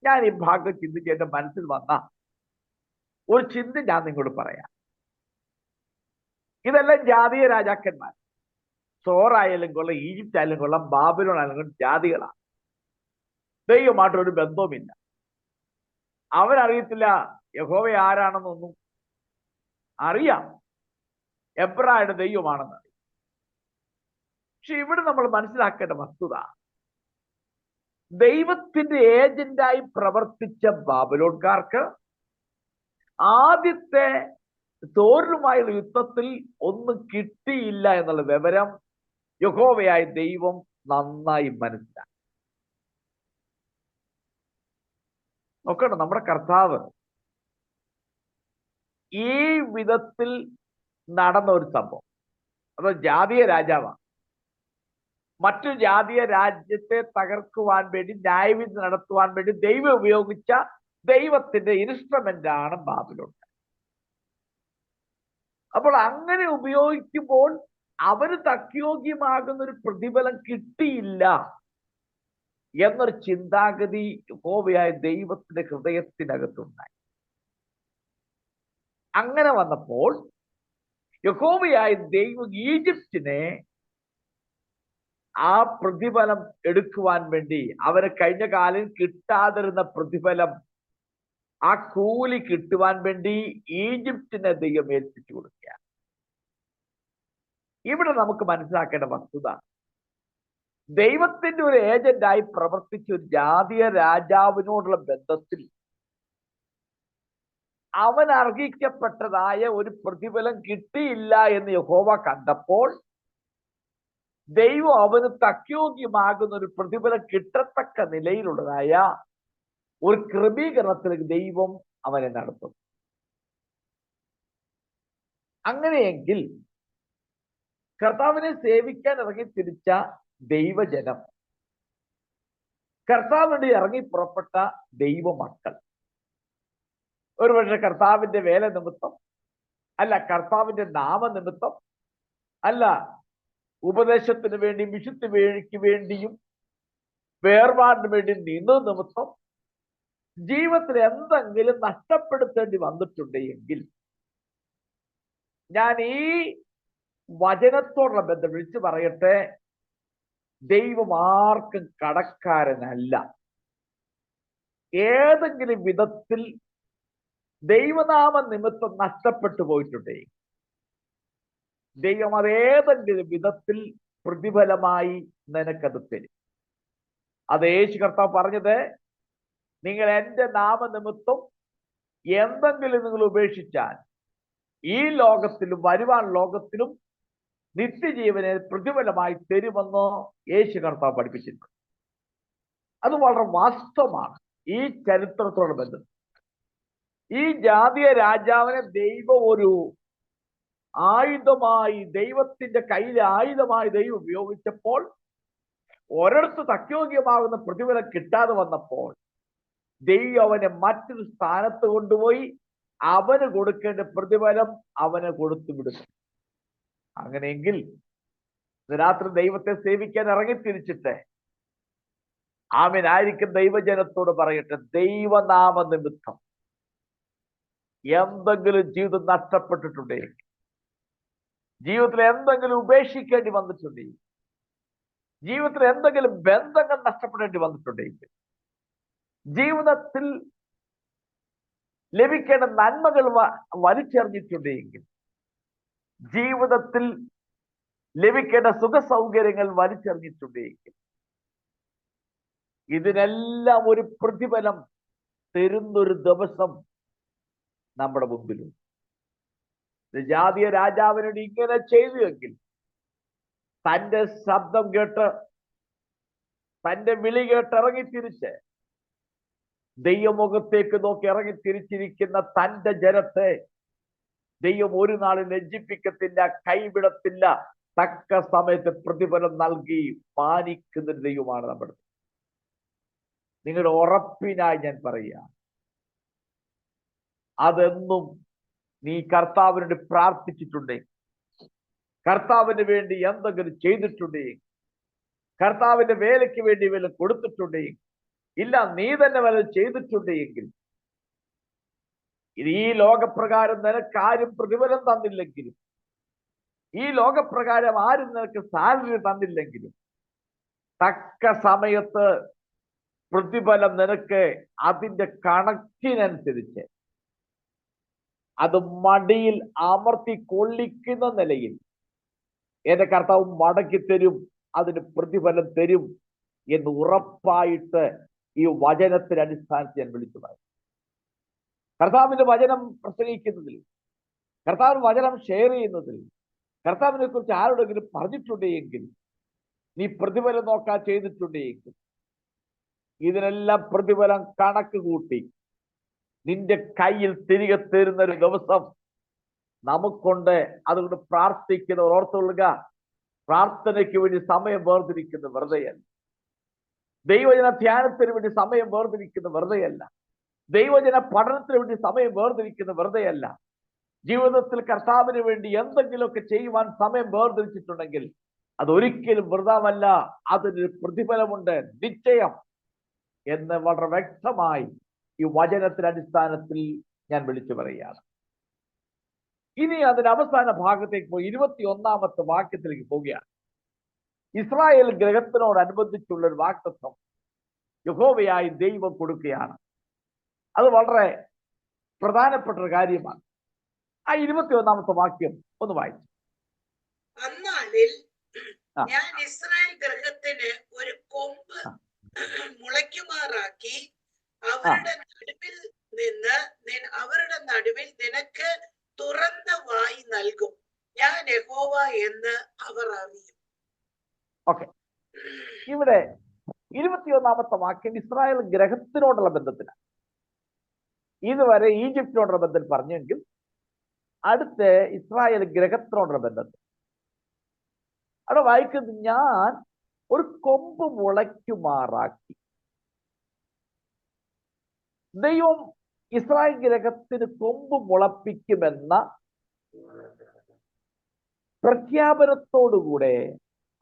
ഞാൻ ഈ ഭാഗം ചിന്തിച്ച് എന്റെ മനസ്സിൽ വന്ന ഒരു ചിന്ത ഞാൻ നിങ്ങളോട് പറയാം. ഇതെല്ലാം ജാതീയ രാജാക്കന്മാർ. സോറായാലും കൊള്ളാം, ഈജിപ്റ്റ് ആയാലും കൊള്ളാം, ബാബിലോൺ ആയാലും കൊള്ളാം, ജാതികളാണ്. ദൈവമായിട്ടൊരു ബന്ധവുമില്ല. അവരറിയത്തില്ല യഹോവ ആരാണെന്നൊന്നും. അറിയാം എബ്രായുടെ ദൈവമാണെന്ന് അറിയാം. പക്ഷെ ഇവിടെ നമ്മൾ മനസ്സിലാക്കേണ്ട വസ്തുത, ദൈവത്തിന്റെ ഏജന്റായി പ്രവർത്തിച്ച ബാബിലോൺകാർക്ക് ആദ്യത്തെ തോറിനുമായുള്ള യുദ്ധത്തിൽ ഒന്നും കിട്ടിയില്ല എന്നുള്ള വിവരം യഹോവയായ ദൈവം നന്നായി മനസ്സിലാക്കി. നോക്കണം, നമ്മുടെ കർത്താവ് ഈ വിധത്തിൽ നടന്ന ഒരു സംഭവം, അത് ജാതീയ രാജാവാണ്. മറ്റു ജാതീയ രാജ്യത്തെ തകർക്കുവാൻ വേണ്ടി, ന്യായവിധി നടത്തുവാൻ വേണ്ടി ദൈവം ഉപയോഗിച്ച ദൈവത്തിന്റെ ഇൻസ്ട്രുമെന്റ് ആണ് ബാബിലോൺ. അപ്പോൾ അങ്ങനെ ഉപയോഗിക്കുമ്പോൾ അവന് തക്യോഗ്യമാകുന്ന ഒരു പ്രതിഫലം കിട്ടിയില്ല എന്നൊരു ചിന്താഗതി യഹോവയായ ദൈവത്തിന്റെ ഹൃദയത്തിനകത്തുണ്ടായി. അങ്ങനെ വന്നപ്പോൾ യഹോവയായ ദൈവം ഈജിപ്തിനെ ആ പ്രതിഫലം എടുക്കുവാൻ വേണ്ടി അവര് കഴിഞ്ഞ കാലം കിട്ടാതിരുന്ന പ്രതിഫലം, ആ കൂലി കിട്ടുവാൻ വേണ്ടി ഈജിപ്തിനെ ദൈവം ഏൽപ്പിച്ചു കൊടുക്കുക. ഇവിടെ നമുക്ക് മനസ്സിലാക്കേണ്ട വസ്തുത, ദൈവത്തിന്റെ ഒരു ഏജന്റായി പ്രവർത്തിച്ച ഒരു ജാതീയ രാജാവിനോടുള്ള ബന്ധത്തിൽ അവൻ അർഹിക്കപ്പെട്ടതായ ഒരു പ്രതിഫലം കിട്ടിയില്ല എന്ന് യഹോവ കണ്ടപ്പോൾ ദൈവം അവന് തക്യോഗ്യമാകുന്ന ഒരു പ്രതിഫലം കിട്ടത്തക്ക നിലയിലുള്ളതായ ഒരു ക്രമീകരണത്തിലേക്ക് ദൈവം അവനെ നടത്തും. അങ്ങനെയെങ്കിൽ കർത്താവിനെ സേവിക്കാൻ ഇറങ്ങി തിരിച്ച ദൈവജനം, കർത്താവിന് ഇറങ്ങി പുറപ്പെട്ട ദൈവമക്കൾ, ഒരുപക്ഷെ കർത്താവിന്റെ വേല നിമിത്തം, അല്ല കർത്താവിന്റെ നാമനിമിത്തം, അല്ല ഉപദേശത്തിന് വേണ്ടി വിശുദ്ധി വേണ്ടിയും വേർപാടിന് വേണ്ടി നീന്തത് നിമിത്തം ജീവിതത്തിൽ എന്തെങ്കിലും നഷ്ടപ്പെടുത്തേണ്ടി വന്നിട്ടുണ്ടെങ്കിൽ ഞാൻ ഈ വചനത്തോടുള്ള ബന്ധം വിളിച്ചു പറയട്ടെ, ദൈവം ആർക്കും കടക്കാരനല്ല. ഏതെങ്കിലും വിധത്തിൽ ദൈവനാമ നിമിത്തം നഷ്ടപ്പെട്ടു പോയിട്ടുണ്ടെങ്കിൽ ദൈവം അതേതെങ്കിലും വിധത്തിൽ പ്രതിഫലമായി നിനക്കത് തരും. അത് യേശു കർത്താവ് പറഞ്ഞത്, നിങ്ങൾ എൻ്റെ നാമനിമിത്തം എന്തെങ്കിലും നിങ്ങൾ ഉപേക്ഷിച്ചാൽ ഈ ലോകത്തിലും വരുവാൻ ലോകത്തിലും നിത്യജീവനെ പ്രതിഫലമായി തരുമെന്ന് യേശു കർത്താവ് പഠിപ്പിച്ചിട്ടുണ്ട്. അത് വളരെ വാസ്തവമാണ്. ഈ ചരിത്രത്തോട് ബന്ധം ഈ ജാതീയ രാജാവിനെ ദൈവം ഒരു ആയുധമായി, ദൈവത്തിന്റെ കയ്യിലെ ആയുധമായി ദൈവം ഉപയോഗിച്ചപ്പോൾ ഒരിടത്ത് തക്യോഗ്യമാകുന്ന പ്രതിഫലം കിട്ടാതെ വന്നപ്പോൾ ദൈവം അവനെ മറ്റൊരു സ്ഥാനത്ത് കൊണ്ടുപോയി അവന് കൊടുക്കേണ്ട പ്രതിഫലം അവന് കൊടുത്തു വിടുന്നു. അങ്ങനെയെങ്കിൽ രാത്രി ദൈവത്തെ സേവിക്കാൻ ഇറങ്ങിത്തിരിച്ചിട്ട് ആമേനായിരിക്കും ദൈവജനത്തോട് പറയട്ടെ, ദൈവനാമ നിമിത്തം എന്തെങ്കിലും ജീവിതം നഷ്ടപ്പെട്ടിട്ടുണ്ടെങ്കിൽ, ജീവിതത്തിൽ എന്തെങ്കിലും ഉപേക്ഷിക്കേണ്ടി വന്നിട്ടുണ്ടെങ്കിൽ, ജീവിതത്തിൽ എന്തെങ്കിലും ബന്ധങ്ങൾ നഷ്ടപ്പെടേണ്ടി വന്നിട്ടുണ്ടെങ്കിൽ, ജീവിതത്തിൽ ലഭിക്കേണ്ട നന്മകൾ വലിച്ചെറിഞ്ഞിട്ടുണ്ടെങ്കിൽ, ജീവിതത്തിൽ ലഭിക്കേണ്ട സുഖ സൗകര്യങ്ങൾ വലിച്ചെറിഞ്ഞിട്ടുണ്ടെങ്കിൽ, ഇതിനെല്ലാം ഒരു പ്രതിഫലം തരുന്നൊരു ദിവസം നമ്മുടെ മുമ്പിലുണ്ട്. ജാതീയ രാജാവിനോട് ഇങ്ങനെ ചെയ്തുവെങ്കിൽ തന്റെ ശബ്ദം കേട്ട്, തന്റെ വിളി കേട്ട് ഇറങ്ങിത്തിരിച്ച് ദൈവമുഖത്തേക്ക് നോക്കി ഇറങ്ങിത്തിരിച്ചിരിക്കുന്ന തന്റെ ജനത്തെ ദൈവം ഒരു നാളിൽ ലജ്ജിപ്പിക്കത്തില്ല, കൈവിടത്തില്ല. തക്ക സമയത്ത് പ്രതിഫലം നൽകി മാനിക്കുന്ന ദൈവമാണ് നമ്മുടെ. നിങ്ങളുടെ ഉറപ്പിനായി ഞാൻ പറയുക, അതെന്നും നീ കർത്താവിനോട് പ്രാർത്ഥിച്ചിട്ടുണ്ടെങ്കിൽ, കർത്താവിന് വേണ്ടി എന്തെങ്കിലും ചെയ്തിട്ടുണ്ടെങ്കിൽ, കർത്താവിന്റെ വേലയ്ക്ക് വേണ്ടി വല്ലതും കൊടുത്തിട്ടുണ്ടെങ്കിൽ, ഇല്ല നീ തന്നെ വല്ലതും ചെയ്തിട്ടുണ്ടെങ്കിൽ, ഈ ലോകപ്രകാരം നിനക്ക് ആരും പ്രതിഫലം തന്നില്ലെങ്കിലും, ഈ ലോകപ്രകാരം ആരും നിനക്ക് സാലറി തന്നില്ലെങ്കിലും, തക്ക സമയത്ത് പ്രതിഫലം നിനക്ക് അതിന്റെ കണക്കിനനുസരിച്ച് അത് മടിയിൽ അമർത്തി കൊള്ളിക്കുന്ന നിലയിൽ എന്റെ കർത്താവ് മടക്കി തരും, അതിന് പ്രതിഫലം തരും എന്ന് ഉറപ്പായിട്ട് ഈ വചനത്തിന്റെ അടിസ്ഥാനത്തിൽ ഞാൻ വിളിച്ചു പറയും. കർത്താവിന്റെ വചനം പ്രസംഗിക്കുന്നതിൽ, കർത്താവിന്റെ വചനം ഷെയർ ചെയ്യുന്നതിൽ, കർത്താവിനെ കുറിച്ച് ആരോടെങ്കിലും പറഞ്ഞിട്ടുണ്ടെങ്കിൽ, നീ പ്രതിഫലം നോക്കാൻ ചെയ്തിട്ടുണ്ടെങ്കിൽ, ഇതിനെല്ലാം പ്രതിഫലം കണക്ക് കൂട്ടി നിന്റെ കയ്യിൽ തിരികെ തരുന്ന ഒരു ദിവസം നമുക്കുണ്ട്. അതുകൊണ്ട് പ്രാർത്ഥിക്കുന്നവർ ഓർത്തുകൊള്ളുക, പ്രാർത്ഥനയ്ക്ക് വേണ്ടി സമയം വേർതിരിക്കുന്ന വെറുതെയല്ല, ദൈവജന ധ്യാനത്തിന് വേണ്ടി സമയം വേർതിരിക്കുന്ന വെറുതെയല്ല, ദൈവജന പഠനത്തിന് വേണ്ടി സമയം വേർതിരിക്കുന്ന വെറുതെയല്ല. ജീവിതത്തിൽ കർത്താവിന് വേണ്ടി എന്തെങ്കിലുമൊക്കെ ചെയ്യുവാൻ സമയം വേർതിരിച്ചിട്ടുണ്ടെങ്കിൽ അതൊരിക്കലും വൃഥാവല്ല, അതിനൊരു പ്രതിഫലമുണ്ട് നിശ്ചയം എന്ന് വളരെ വ്യക്തമായി ഈ വചനത്തിന്റെ അടിസ്ഥാനത്തിൽ ഞാൻ വിളിച്ചു പറയുകയാണ്. ഇനി അതിന്റെ അവസാന ഭാഗത്തേക്ക് പോയി 21-ാമത്തെ വാക്യത്തിലേക്ക് പോവുകയാണ്. ഇസ്രായേൽ ഗ്രഹത്തിനോടനുബന്ധിച്ചുള്ള ഒരു വാക്തത്വം യഹോവയായി ദൈവം കൊടുക്കുകയാണ്. അത് വളരെ പ്രധാനപ്പെട്ട ഒരു കാര്യമാണ്. ആ 21-ാമത്തെ വാക്യം ഒന്ന് വായിച്ചു. അന്നാളിൽ ഞാൻ ഇസ്രായേൽ ഗ്രഹത്തിന് ഒരു കൊമ്പ് മുളയ്ക്കുമാറാക്കി അവരുടെ നടുവിൽ നിനക്ക് തുറന്ന വായി നൽകും. ഞാൻ യഹോവ എന്ന് അവർ അറിയും. ഓക്കെ, ഇവിടെ 21-ാമത്തെ വാക്യം ഇസ്രായേൽ ഗ്രഹത്തിനോടുള്ള ബന്ധത്തിലാണ്. ഇതുവരെ ഈജിപ്തിനോടുള്ള ബന്ധം പറഞ്ഞെങ്കിൽ അടുത്ത ഇസ്രായേൽ ഗ്രഹത്തിനോടുള്ള ബന്ധത്തിൽ അവിടെ വായിക്കുന്നത്, ഞാൻ ഒരു കൊമ്പ് മുളയ്ക്കുമാറാക്കി. ദൈവം ഇസ്രായേൽ ഗ്രഹത്തിന് കൊമ്പ് മുളപ്പിക്കുമെന്ന പ്രഖ്യാപനത്തോടുകൂടെ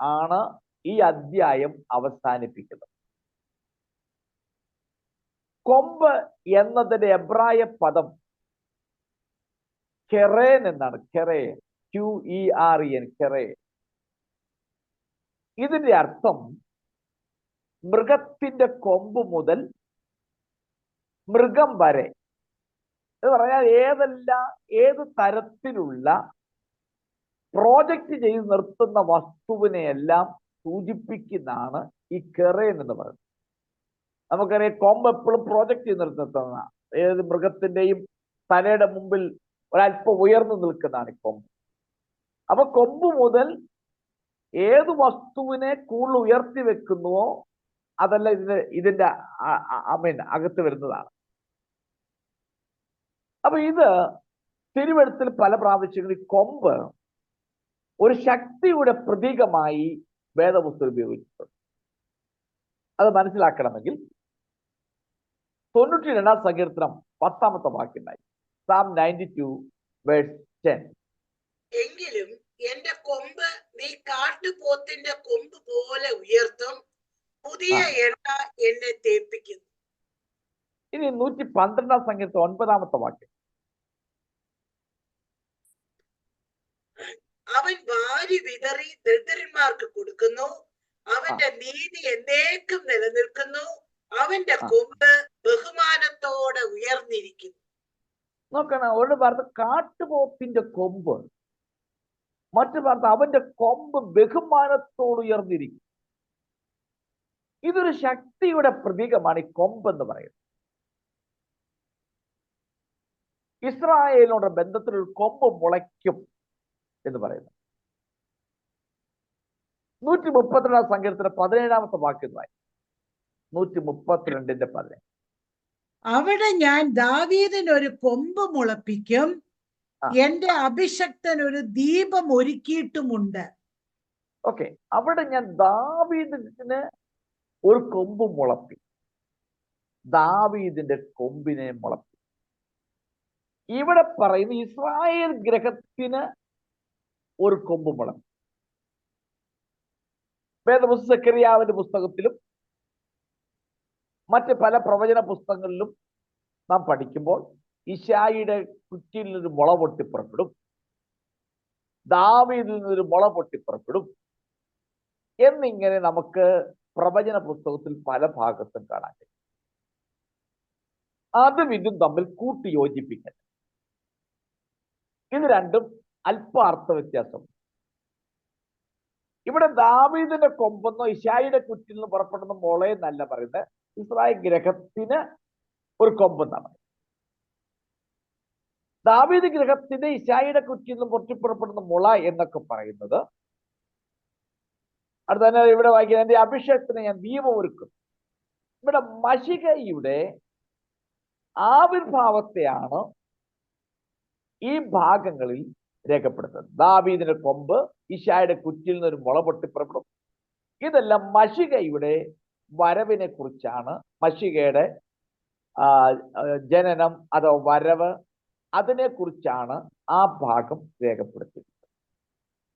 ആണ് ഈ അധ്യായം അവസാനിപ്പിക്കുന്നത്. കൊമ്പ് എന്നതിന്റെ എബ്രായ പദം കെറേൻ എന്നാണ്. കെറേൻ, QEREN, കെറേൻ. ഇതിന്റെ അർത്ഥം മൃഗത്തിന്റെ കൊമ്പ് മുതൽ മൃഗം വരെ എന്ന് പറഞ്ഞാൽ ഏത് തരത്തിലുള്ള പ്രോജക്റ്റ് ചെയ്ത് നിർത്തുന്ന വസ്തുവിനെയെല്ലാം സൂചിപ്പിക്കുന്നതാണ് ഈ കെറേൻ എന്ന് പറയുന്നത്. നമുക്കറിയാം, കൊമ്പ് എപ്പോഴും പ്രോജക്റ്റ് ചെയ്ത് നിർത്തുന്നതാണ്. ഏത് മൃഗത്തിന്റെയും തലയുടെ മുമ്പിൽ ഒരല്പം ഉയർന്നു നിൽക്കുന്നതാണ് ഈ കൊമ്പ്. അപ്പൊ കൊമ്പ് മുതൽ ഏത് വസ്തുവിനെ കൂടുതൽ ഉയർത്തി വെക്കുന്നുവോ അതല്ല ഇതിന്റെ അകത്ത് വരുന്നതാണ്. അപ്പൊ ഇത് തിരുവെഴുത്തിൽ പല പ്രാവശ്യങ്ങളിൽ കൊമ്പ് ഒരു ശക്തിയുടെ പ്രതീകമായി വേദപുസ്തകം ഉപയോഗിച്ചിട്ടുണ്ട്. അത് മനസ്സിലാക്കണമെങ്കിൽ 92-ാം സങ്കീർത്തനം 10-ാമത്തെ വാക്യമായി, Psalm 92 verse 10. എങ്കിലും എന്റെ കൊമ്പ് നീ കാട്ടുപോത്തിന്റെ കൊമ്പ് പോലെ ഉയർത്തും, പുതിയ എണ്ണ എന്നെ തേപ്പിക്കുന്നു. ഇനി 112-ാം സങ്കീർത്തനം 9-ാമത്തെ വാക്യം, അവൻ വാരി വിതറി ദരിദ്രന്മാർക്ക് കൊടുക്കുന്നു, അവന്റെ നീതി എന്നേക്കും നിലനിൽക്കുന്നു, അവന്റെ കൊമ്പ് ബഹുമാനത്തോടെ ഉയർന്നിരിക്കുന്നു. നോക്കണം, ഒരു ഭാഗത്ത് കാട്ടുപോത്തിന്റെ കൊമ്പ്, മറ്റു ഭാഗത്ത് അവന്റെ കൊമ്പ് ബഹുമാനത്തോട് ഉയർന്നിരിക്കും. ഇതൊരു ശക്തിയുടെ പ്രതീകമാണ് ഈ കൊമ്പ് എന്ന് പറയുന്നത്. ഇസ്രായേലിനോട് ബന്ധത്തിൽ ഒരു കൊമ്പ് മുളയ്ക്കും എന്ന് പറയുന്നത്. 132-ാം സങ്കീർത്തനം 17-ാമത്തെ വാക്യമായി, 132-ന്റെ 17. അവിടെ ഞാൻ ദാവീദിന് ഒരു കൊമ്പ് മുളപ്പിക്കും, എന്റെ അഭിഷക്തൻ ഒരു ദീപം ഒരുക്കിയിട്ടുമുണ്ട്. ഓക്കെ, അവിടെ ഞാൻ ദാവീദിന് ഒരു കൊമ്പ് മുളപ്പി, ദാവീദിന്റെ കൊമ്പിനെ മുളപ്പി. ഇവിടെ പറയുന്ന ഇസ്രായേൽ ഗ്രഹത്തിന് ഒരു കൊമ്പ് മുളപ്പി. വേദപുസ്തകം സെക്കറിയാവിന്റെ പുസ്തകത്തിലും മറ്റ് പല പ്രവചന പുസ്തകങ്ങളിലും നാം പഠിക്കുമ്പോൾ ഇശായിയുടെ കുറ്റിയിൽ നിന്നൊരു മുള പൊട്ടിപ്പുറപ്പെടും, ദാവീദിൽ നിന്നൊരു മുള പൊട്ടിപ്പുറപ്പെടും എന്നിങ്ങനെ നമുക്ക് പ്രവചന പുസ്തകത്തിൽ പല ഭാഗത്തും കാണാൻ കഴിയും. അതും ഇതും തമ്മിൽ കൂട്ടി യോജിപ്പിക്കണം. ഇത് രണ്ടും അല്പാർത്ഥ വ്യത്യാസം. ഇവിടെ ദാവീദിന്റെ കൊമ്പെന്നോ ഇശായിയുടെ കുറ്റിൽ നിന്ന് പുറപ്പെടുന്ന മുള എന്നല്ല പറയുന്നത്, ഇസ്രായേൽ ഗ്രഹത്തിന് ഒരു കൊമ്പെന്നാണ്. ദാവീദ് ഗ്രഹത്തിന് ഇശായിയുടെ കുറ്റിൽ നിന്ന് പൊട്ടിപ്പുറപ്പെടുന്ന മുള എന്നൊക്കെ പറയുന്നത്, അടുത്ത തന്നെ ഇവിടെ വായിക്കുന്നത്, എന്റെ അഭിഷേകത്തിന് ഞാൻ ദീപം ഒരുക്കും. ഇവിടെ മശിഹയുടെ ആവിർഭാവത്തെയാണ് ഈ ഭാഗങ്ങളിൽ രേഖപ്പെടുത്തുന്നത്. ദാവീദിന്റെ കൊമ്പ്, ഇശായിയുടെ കുറ്റിൽ നിന്ന് ഒരു മുള പൊട്ടിപ്പുറപ്പെടും. ഇതെല്ലാം മശിഹയുടെ വരവിനെ കുറിച്ചാണ്. മശിഹയുടെ ജനനം അതോ വരവ്, അതിനെക്കുറിച്ചാണ് ആ ഭാഗം രേഖപ്പെടുത്തിയത്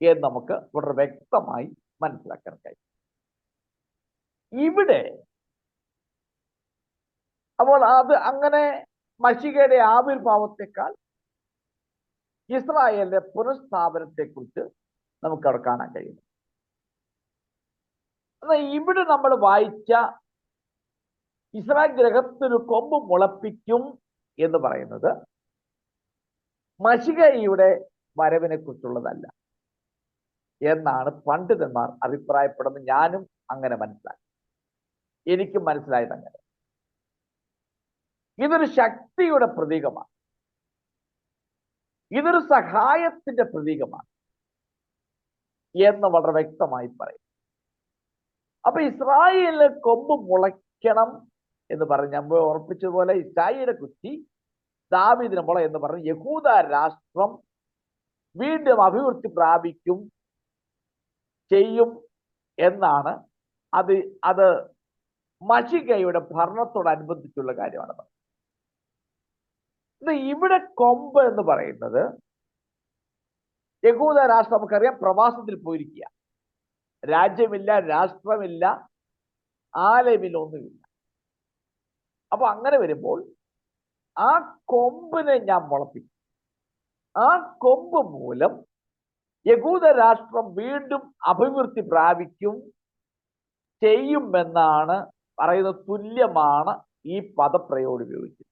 എന്ന് നമുക്ക് വളരെ വ്യക്തമായി മനസ്സിലാക്കാൻ കഴിയും. ഇവിടെ അപ്പോൾ അത് അങ്ങനെ മശികയുടെ ആവിർഭാവത്തെക്കാൾ ഇസ്രായേലിന്റെ പുനഃസ്ഥാപനത്തെക്കുറിച്ച് നമുക്ക് അവിടെ കാണാൻ കഴിയുന്നു. എന്നാൽ ഇവിടെ നമ്മൾ വായിച്ച ഇസ്രായേൽ ഗ്രഹത്തിന് കൊമ്പ് മുളപ്പിക്കും എന്ന് പറയുന്നത് മശികയുടെ വരവിനെ കുറിച്ചുള്ളതല്ല എന്നാണ് പണ്ഡിതന്മാർ അഭിപ്രായപ്പെടുന്നത്. ഞാനും അങ്ങനെ മനസ്സിലാക്കി, എനിക്കും മനസ്സിലായത് അങ്ങനെ. ഇതൊരു ശക്തിയുടെ പ്രതീകമാണ്, ഇതൊരു സഹായത്തിന്റെ പ്രതീകമാണ് എന്ന് വളരെ വ്യക്തമായി പറയും. അപ്പൊ ഇസ്രായേലിന് കൊമ്പ് മുളയ്ക്കണം എന്ന് പറഞ്ഞ് നമ്മൾ ഉറപ്പിച്ചതുപോലെ ഇസ്രായേലിനെ കുറ്റി ദാവീദിന് മുള എന്ന് പറഞ്ഞ് യഹൂദ രാഷ്ട്രം വീണ്ടും അഭിവൃദ്ധി പ്രാപിക്കും ചെയ്യും എന്നാണ്. അത് മശികയുടെ ഭരണത്തോടനുബന്ധിച്ചുള്ള കാര്യമാണ്. ഇവിടെ കൊമ്പ് എന്ന് പറയുന്നത് യഹൂദ രാഷ്ട്രം നമുക്കറിയാം പ്രവാസത്തിൽ പോയിരിക്കുക, രാജ്യമില്ല, രാഷ്ട്രമില്ല, ആലയമില്ല, ഒന്നുമില്ല. അപ്പൊ അങ്ങനെ വരുമ്പോൾ ആ കൊമ്പിനെ ഞാൻ മുളപ്പിക്കും. ആ കൊമ്പ് മൂലം യഹൂദ രാഷ്ട്രം വീണ്ടും അഭിവൃദ്ധി പ്രാപിക്കും ചെയ്യുമെന്നാണ് പറയുന്നത്. തുല്യമാണ് ഈ പദപ്രയോഗം ഉപയോഗിച്ചത്.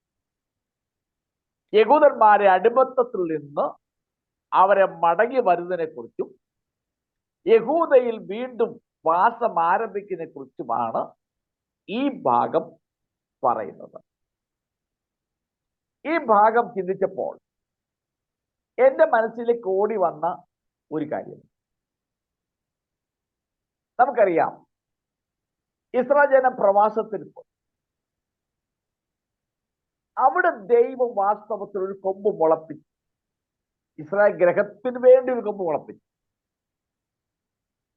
യഹൂദന്മാരെ അടിമത്തത്തിൽ നിന്ന് അവരെ മടങ്ങി വരുന്നതിനെ കുറിച്ചും യഹൂദയിൽ വീണ്ടും വാസം ആരംഭിക്കുന്നതിനെ കുറിച്ചുമാണ് ഈ ഭാഗം പറയുന്നത്. ഈ ഭാഗം ചിന്തിച്ചപ്പോൾ എന്റെ മനസ്സിലേക്ക് ഓടി വന്ന ഒരു കാര്യം, നമുക്കറിയാം ഇസ്രായേൽ ജനം പ്രവാസത്തിൽ പോയി. അവിടെ ദൈവം വാസ്തവത്തിൽ ഒരു കൊമ്പ് മുളപ്പിച്ചു, ഇസ്രായേൽ ഗ്രഹത്തിന് വേണ്ടി ഒരു കൊമ്പ് മുളപ്പിച്ചു.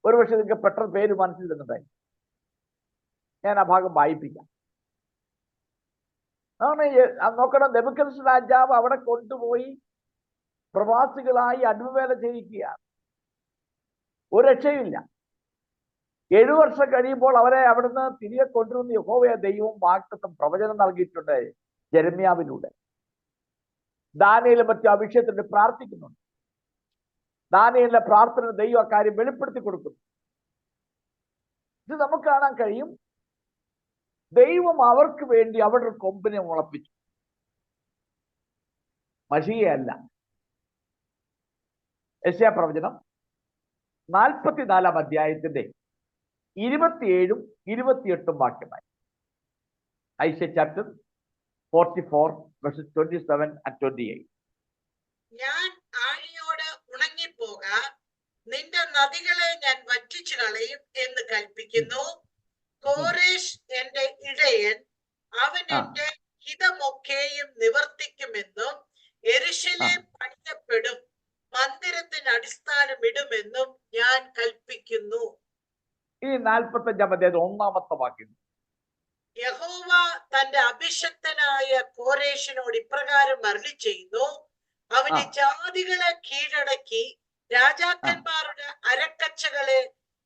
ഒരുപക്ഷെ നിങ്ങൾക്ക് പെട്ടെന്ന് പേര് മനസ്സിൽ തന്നിട്ടായി, ഞാൻ ആ ഭാഗം വായിപ്പിക്കാം. നോക്കണം, നെബൂഖദ്നേസർ രാജാവ് അവിടെ കൊണ്ടുപോയി പ്രവാസികളായി അടിമവേല ചെയ്യിക്കുകയാണ്. ഒരു രക്ഷയുമില്ല. 7 വർഷം കഴിയുമ്പോൾ അവരെ അവിടുന്ന് തിരികെ കൊണ്ടുവന്ന് യഹോവയായ ദൈവം വാഗ്ദത്തം പ്രവചനം നൽകിയിട്ടുണ്ട് ജെരമ്യാവിലൂടെ. ദാനിയേലും മറ്റു അഭിഷേകത്തിന് പ്രാർത്ഥിക്കുന്നുണ്ട്. ദാനിയേലിന്റെ പ്രാർത്ഥന ദൈവം അക്കാര്യം വെളിപ്പെടുത്തി കൊടുക്കുന്നു. ഇത് നമുക്ക് കാണാൻ കഴിയും. ദൈവം അവർക്ക് വേണ്ടി അവിടെ ഒരു കൊമ്പിനെ മുളപ്പിച്ചു, മശികയല്ല. യെശയ്യാ പ്രവചനം 44 അധ്യായത്തിന്റെ 27 28 വാക്യമായി. ഐശയ്യാ ചാപ്റ്റർ 44 verses 27 and 28. ഞാൻ ആഴിയോട് ഉണങ്ങിപ്പോക, നിന്റെ നദികളെ ഞാൻ വറ്റിച്ചു കളയും എന്ന് കൽപ്പിക്കുന്നു. കോരേഷ് എന്റെ ഇടയൻ, അവൻ എന്റെ ഹിതമൊക്കെയും നിവർത്തിക്കുമെന്നും യെരൂശലേം പണിയപ്പെടും, മന്ദിരത്തിന് അടിസ്ഥാനം ഇടുമെന്നും ഞാൻ കൽപ്പിക്കുന്നു. ഈ 45 അധ്യായം 1-ാമത്തെ വാക്യം. യഹോവ തന്റെ അഭിഷക്തനായ കോരേഷിനോട് ഇപ്രകാരം അരുളി ചെയ്യുന്നു, അവന്റെ ജാതികളെ കീഴടക്കി രാജാക്കന്മാരുടെ അരക്കച്ചകളെ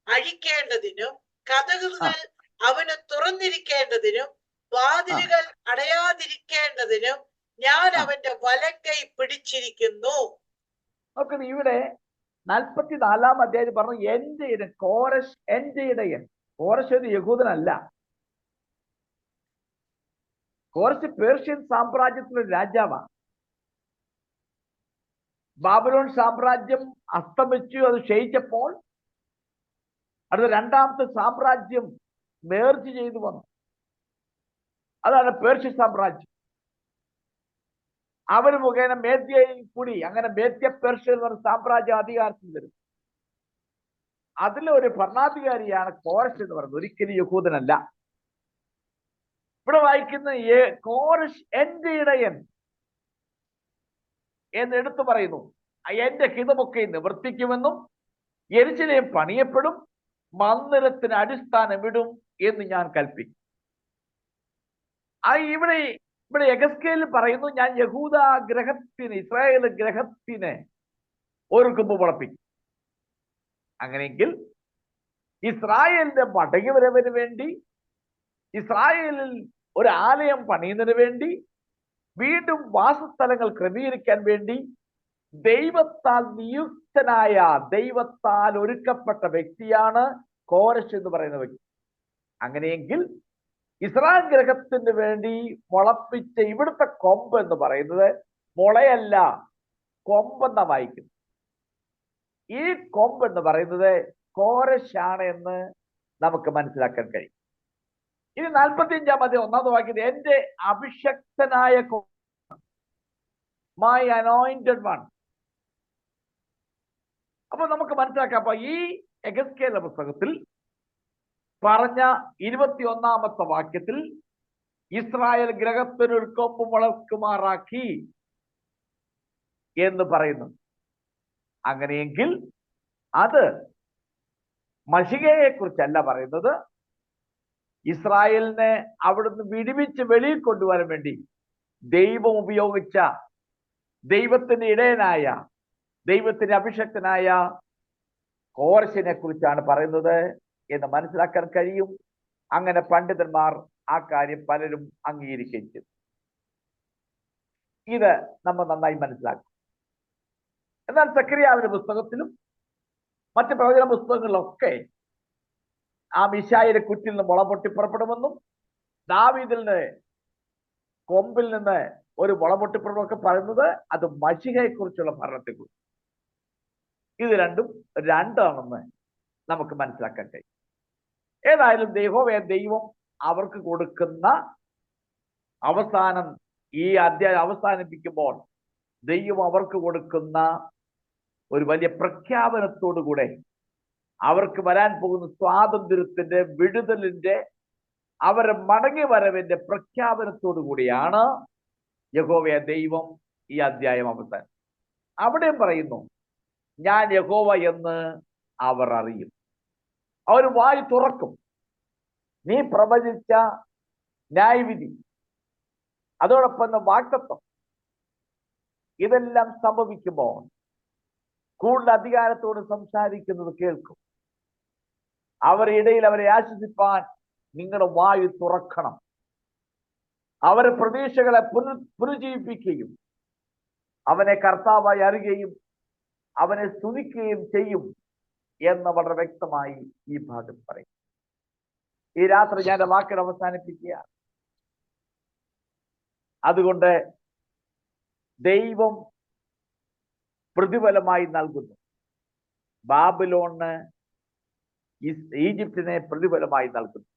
അഴിക്കേണ്ടതിനും കതകുകൾ അവന് തുറന്നിരിക്കേണ്ടതിനും വാതിലുകൾ അടയാതിരിക്കേണ്ടതിനും ഞാൻ അവന്റെ വലങ്കൈ പിടിച്ചിരിക്കുന്നു. നോക്കുന്നത് ഇവിടെ 44-ാം അധ്യായം പറഞ്ഞു എന്റെ ഇടയൻ കോരശ്, എന്റെ ഇടയൻ. കോരശ് ഒരു യഹൂദനല്ല. കോരശ് പേർഷ്യൻ സാമ്രാജ്യത്തിലെ രാജാവാണ്. ബാബിലോൺ സാമ്രാജ്യം അസ്തമിച്ചു, അത് ക്ഷയിച്ചപ്പോൾ അടുത്ത 2ാമത്തെ സാമ്രാജ്യം മേർജ് ചെയ്തു വന്നു. അതാണ് പേർഷ്യൻ സാമ്രാജ്യം. അവർ മുഖേന മേദ്യയിൽ കൂടി അങ്ങനെ മേദ്യ പേർഷ്യ എന്ന് പറഞ്ഞ സാമ്രാജ്യം അധികാരത്തിൽ വരും. അതിലൊരു ഭരണാധികാരിയാണ് കോരശ് എന്ന് പറയുന്നത്, ഒരിക്കലും യഹൂദനല്ല. ഇവിടെ വായിക്കുന്ന കോരശ് എന്റെ ഇടയൻ എന്ന് എടുത്തു പറയുന്നു. എന്റെ ഹിതമൊക്കെ നിവർത്തിക്കുമെന്നും യെരൂശലേം പണിയപ്പെടും, മന്ദിരത്തിന് അടിസ്ഥാനം ഇടും എന്ന് ഞാൻ കൽപ്പിക്കും. ഇവിടെ ഇവിടെ യെഹെസ്കേൽ പറയുന്നു, ഞാൻ യഹൂദ ഗ്രഹത്തിന്, ഇസ്രായേൽ ഗ്രഹത്തിന് ഒരു കൊമ്പ് മുളപ്പിക്കും. അങ്ങനെയെങ്കിൽ ഇസ്രായേലിന്റെ മടങ്ങിവരവിന് വേണ്ടി, ഇസ്രായേലിൽ ഒരു ആലയം പണിയുന്നതിന് വേണ്ടി, വീണ്ടും വാസസ്ഥലങ്ങൾ ക്രമീകരിക്കാൻ വേണ്ടി ദൈവത്താൽ നിയുക്തനായ, ദൈവത്താൽ ഒരുക്കപ്പെട്ട വ്യക്തിയാണ് കോരശ് എന്ന് പറയുന്ന വ്യക്തി. അങ്ങനെയെങ്കിൽ ഇസ്രായേൽ ഗ്രഹത്തിന് വേണ്ടി മുളപ്പിച്ച ഇവിടുത്തെ കൊമ്പ് എന്ന് പറയുന്നത് മുളയല്ല, കൊമ്പെന്ന വായിക്കുന്നു. ഈ കൊമ്പ് എന്ന് പറയുന്നത് കോരശാണ് എന്ന് നമുക്ക് മനസ്സിലാക്കാൻ കഴിയും. ഇനി 45-ാം അധ്യായം 1-ാമത്തെ വാക്യത്തിൽ എന്റെ അഭിഷക്തനായ മൈ അനോയിന്റഡ് വൺ. അപ്പൊ നമുക്ക് മനസ്സിലാക്കാം, അപ്പൊ ഈ യെഹെസ്കേലിന്റെ പുസ്തകത്തിൽ പറഞ്ഞ 21-ാമത്തെ വാക്യത്തിൽ ഇസ്രായേൽ ഗ്രഹത്തിനൊരു കൊമ്പ് മുളക്കുമാറാക്കി എന്ന് പറയുന്നു. അങ്ങനെയെങ്കിൽ അത് മശിഹയെ കുറിച്ചല്ല പറയുന്നത്, ഇസ്രായേലിനെ അവിടുന്ന് വിടുവിച്ച് വെളിയിൽ കൊണ്ടുവരാൻ വേണ്ടി ദൈവം ഉപയോഗിച്ച, ദൈവത്തിന്റെ ഇടയനായ, ദൈവത്തിന്റെ അഭിഷക്തനായ കോരശിനെ കുറിച്ചാണ് പറയുന്നത് എന്ന് മനസ്സിലാക്കാൻ കഴിയും. അങ്ങനെ പണ്ഡിതന്മാർ ആ കാര്യം പലരും അംഗീകരിക്കുകയും ചെയ്തു. ഇത് നമ്മൾ നന്നായി മനസ്സിലാക്കും. എന്നാൽ സക്കറിയാവിന്റെ പുസ്തകത്തിലും മറ്റ് പ്രവചന പുസ്തകങ്ങളിലൊക്കെ ആ മിശായിയുടെ കുറ്റിൽ നിന്ന് മുള പൊട്ടി പുറപ്പെടുമെന്നും ദാവീദിന്റെ കൊമ്പിൽ നിന്ന് ഒരു മുള പൊട്ടിപ്പുറമൊക്കെ പറയുന്നത് അത് മശിഹയെ കുറിച്ചുള്ള ഭരണത്തെക്കുറിച്ച്. ഇത് രണ്ടാണെന്ന് നമുക്ക് മനസ്സിലാക്കാൻ കഴിയും. ഏതായാലും ദൈവം അവർക്ക് കൊടുക്കുന്ന അവസാനം, ഈ അധ്യായം അവസാനിപ്പിക്കുമ്പോൾ ദൈവം അവർക്ക് കൊടുക്കുന്ന ഒരു വലിയ പ്രഖ്യാപനത്തോടു കൂടെ അവർക്ക് വരാൻ പോകുന്ന സ്വാതന്ത്ര്യത്തിന്റെ, വിടുതലിന്റെ, അവരെ മടങ്ങി വരവിന്റെ പ്രഖ്യാപനത്തോടു കൂടിയാണ് യഹോവയായ ദൈവം ഈ അധ്യായം അവസാനം. അവിടെയും പറയുന്നു, ഞാൻ യഹോവ എന്ന് അവർ അറിയും. അവർ വായി തുറക്കും. നീ പ്രവചിച്ച ന്യായവിധി, അതോടൊപ്പം വാഗ്ദത്തം, ഇതെല്ലാം സംഭവിക്കുമ്പോൾ കൂടുതൽ അധികാരത്തോട് സംസാരിക്കുന്നത് കേൾക്കും. അവരിടയിൽ അവരെ ആശ്വസിപ്പാൻ നിങ്ങളുടെ വായു തുറക്കണം. അവരെ പ്രതീക്ഷകളെ പുനരുജ്ജീവിപ്പിക്കുകയും അവനെ കർത്താവായി അറിയുകയും അവനെ സ്തുതിക്കുകയും ചെയ്യും എന്ന് വളരെ വ്യക്തമായി ഈ ഭാഗത്ത് പറയും. ഈ രാത്രി ഞാൻ വാക്കിൽ അവസാനിപ്പിക്കുക. അതുകൊണ്ട് ദൈവം പ്രതിഫലമായി നൽകുന്നു. ബാബിലോണിന് ഈജിപ്തിനെ പ്രതിഫലമായി നൽകുന്നു.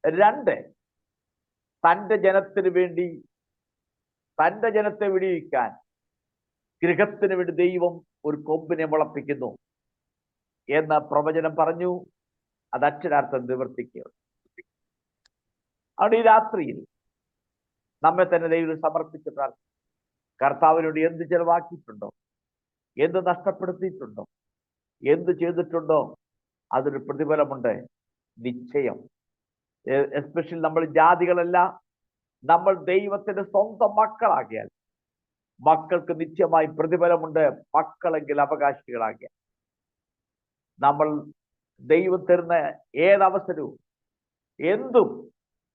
2, തന്റെ ജനത്തിന് വേണ്ടി, തന്റെ ജനത്തെ വിടിവിക്കാൻ ഗൃഹത്തിന് വേണ്ടി ദൈവം ഒരു കൊമ്പിനെ മുളപ്പിക്കുന്നു എന്ന് പ്രവചനം പറഞ്ഞു. അത് അക്ഷരാർത്ഥം നിവർത്തിക്കുക. അവിടെ ഈ രാത്രിയിൽ നമ്മെ തന്നെ ദൈവം സമർപ്പിച്ച് പ്രാർത്ഥിക്കും. കർത്താവിനോട് എന്ത് ചെലവാക്കിയിട്ടുണ്ടോ, എന്ത് നഷ്ടപ്പെടുത്തിയിട്ടുണ്ടോ, എന്ത് ചെയ്തിട്ടുണ്ടോ, അതൊരു പ്രതിഫലമുണ്ട് നിശ്ചയം. എസ്പെഷ്യലി നമ്മൾ ജാതികളല്ല, നമ്മൾ ദൈവത്തിന്റെ സ്വന്തം മക്കളാകിയാൽ മക്കൾക്ക് നിശ്ചയമായി പ്രതിഫലമുണ്ട്. മക്കളെങ്കിൽ അവകാശികളാകിയാൽ നമ്മൾ ദൈവം തരുന്ന ഏതവസരവും എന്തും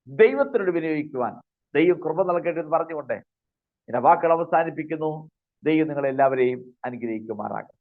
ദൈവത്തിനോട് വിനിയോഗിക്കുവാൻ ദൈവം കൃപ നൽകട്ടെ എന്ന് പറഞ്ഞുകൊണ്ട് എന്റെ വാക്കുകൾ അവസാനിപ്പിക്കുന്നു. ദൈവം നിങ്ങളെല്ലാവരെയും അനുഗ്രഹിക്കുമാറാകട്ടെ.